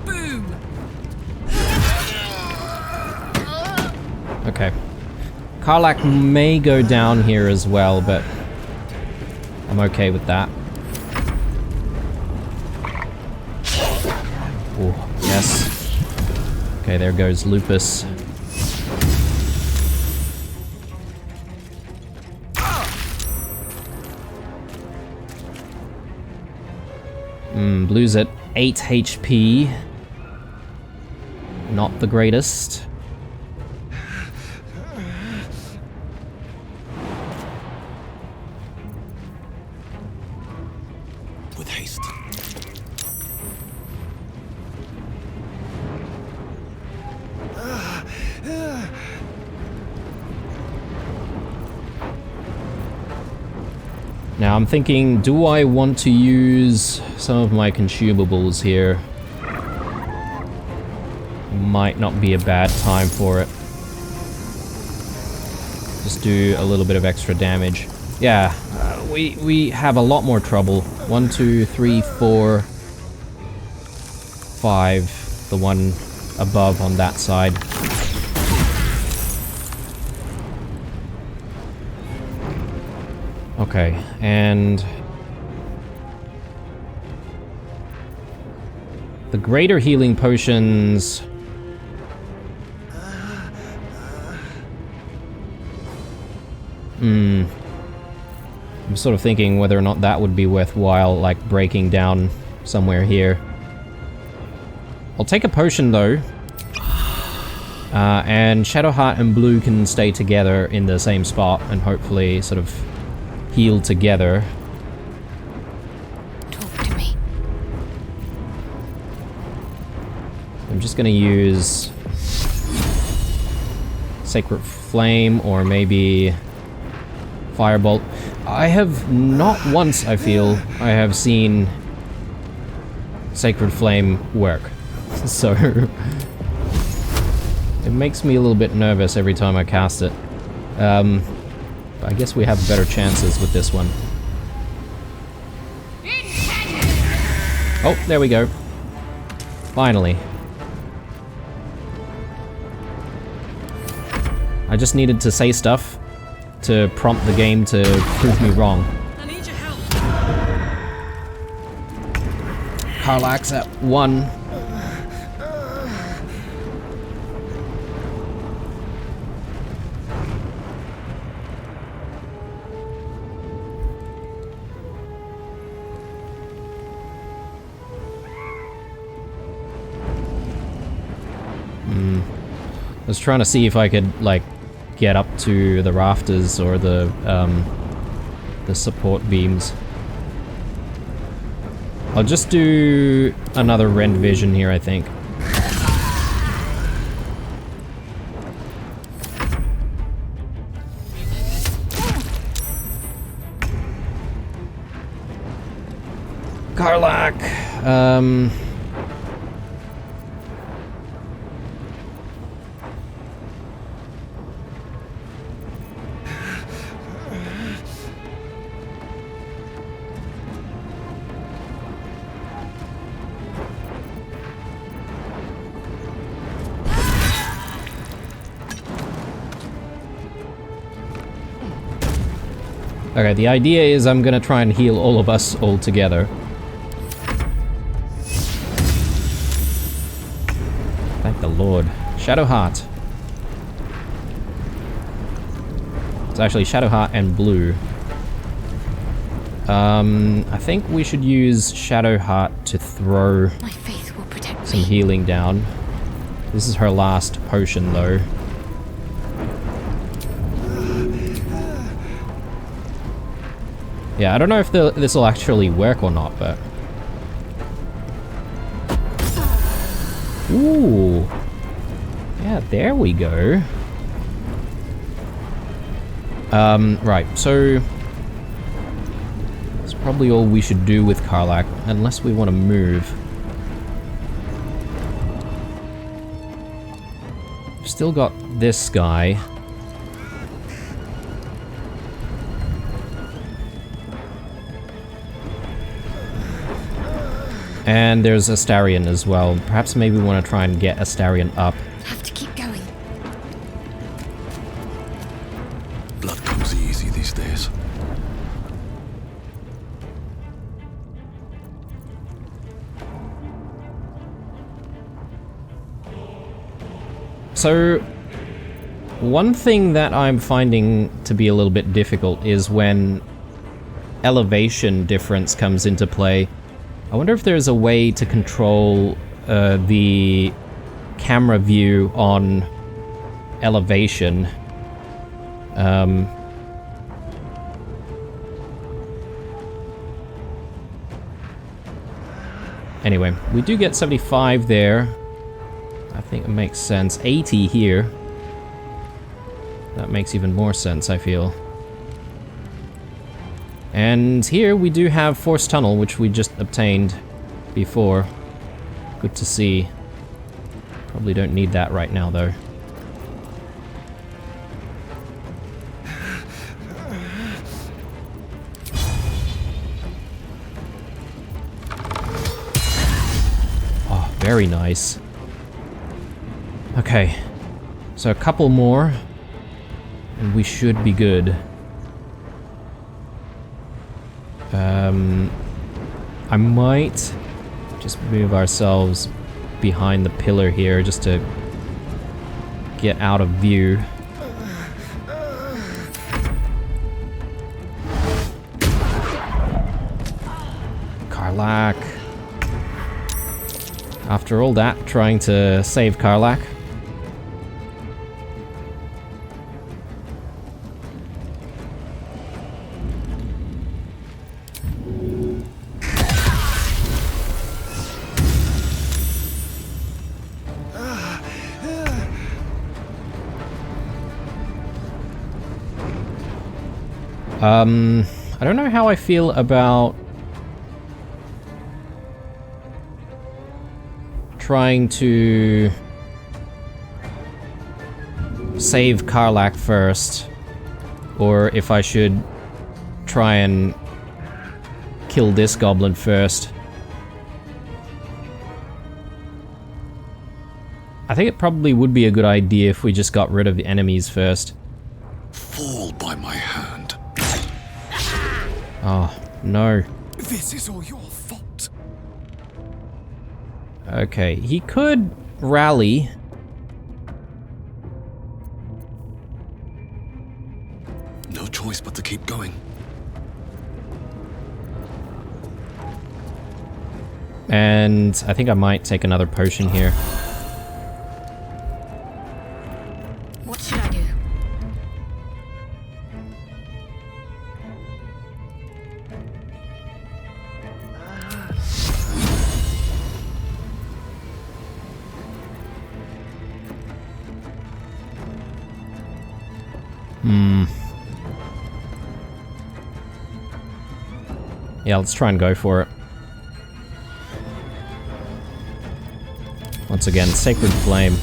Boom! Okay. Karlak may go down here as well, but I'm okay with that. Oh, yes. Okay, there goes Lupus. Blue's at 8 HP. Not the greatest. With haste. Now I'm thinking, do I want to use some of my consumables here? Might not be a bad time for it. Just do a little bit of extra damage. Yeah, we have a lot more trouble. 1, 2, 3, 4, 5. The one above on that side. Okay, and the greater healing potions. I'm sort of thinking whether or not that would be worthwhile, like breaking down somewhere here. I'll take a potion though. And Shadowheart and Blue can stay together in the same spot and hopefully sort of heal together. Talk to me. I'm just gonna use Sacred Flame or maybe Firebolt. I have not once, I feel, I have seen Sacred Flame work. So it makes me a little bit nervous every time I cast it. I guess we have better chances with this one. Oh, there we go. Finally. I just needed to say stuff to prompt the game to prove me wrong. I need your help. Karlak's at 1. I was trying to see if I could, like, get up to the rafters or the support beams. I'll just do another Rend Vision here, I think. Karlak, Okay, the idea is I'm gonna try and heal all of us all together. Thank the Lord. Shadowheart. It's actually Shadowheart and Blue. I think we should use Shadowheart to throw My faith will protect some me. healing down. This is her last potion, though. Yeah, I don't know if this will actually work or not, but... Ooh! Yeah, there we go. Right, so... That's probably all we should do with Karlach, unless we want to move. Still got this guy. And there's Astarion as well. Perhaps maybe we want to try and get Astarion up. Have to keep going. Blood comes easy these days. So, one thing that I'm finding to be a little bit difficult is when elevation difference comes into play. I wonder if there's a way to control the camera view on elevation. Anyway, we do get 75 there. I think it makes sense. 80 here. That makes even more sense, I feel. And here we do have Force Tunnel, which we just obtained before. Good to see. Probably don't need that right now, though. Oh, very nice. Okay. So a couple more, and we should be good. I might just move ourselves behind the pillar here just to get out of view. Karlach. After all that, trying to save Karlach. I don't know how I feel about trying to save Karlach first, or if I should try and kill this goblin first. I think it probably would be a good idea if we just got rid of the enemies first. Fall by my hand. Oh, no. This is all your fault. Okay, he could rally. No choice but to keep going. And I think I might take another potion here. What should I do? Yeah, let's try and go for it. Once again, Sacred Flame.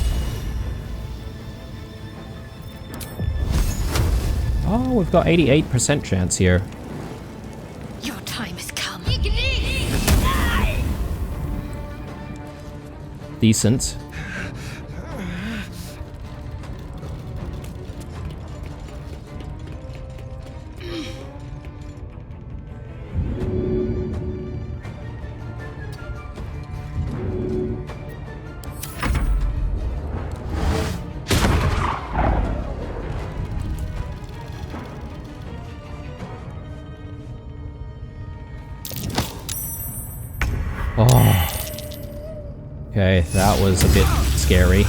Oh, we've got 88% chance here. Your time has come. Decent. Okay, that was a bit scary.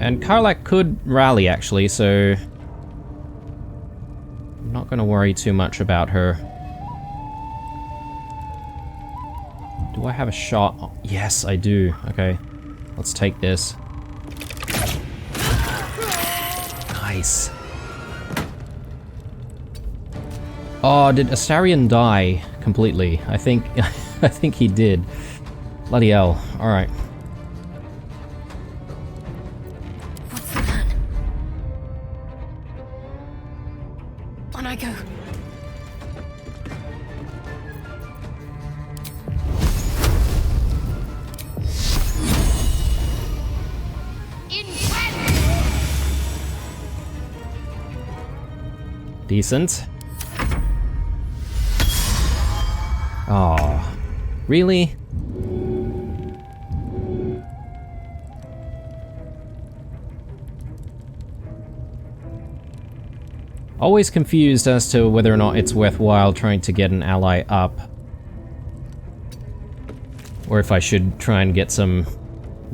And Karlach could rally, actually, so... I'm not gonna worry too much about her. Do I have a shot? Oh, yes, I do. Okay, let's take this. Nice. Oh, did Astarion die completely? I think I think he did. Bloody hell. Alright. What's the plan? On I go. Decent. Oh, really? Always confused as to whether or not it's worthwhile trying to get an ally up. Or if I should try and get some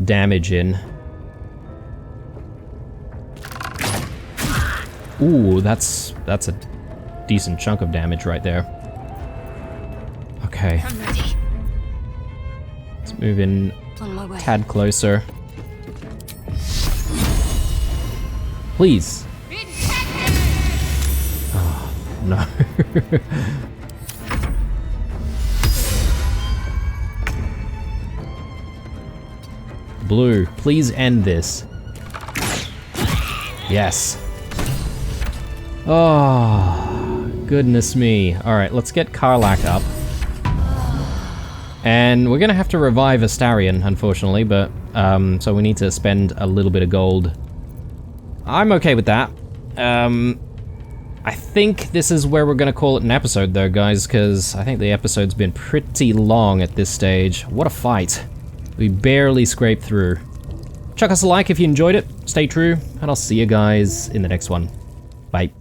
damage in. Ooh, that's a decent chunk of damage right there. Okay. I'm ready. Let's move in On my way. a tad closer. Please. Oh, no. Blue, please end this. Yes. Oh, goodness me. Alright, let's get Karlach up. And we're gonna have to revive Astarion, unfortunately, but, so we need to spend a little bit of gold. I'm okay with that. I think this is where we're gonna call it an episode, though, guys, because I think the episode's been pretty long at this stage. What a fight. We barely scraped through. Chuck us a like if you enjoyed it, stay true, and I'll see you guys in the next one. Bye.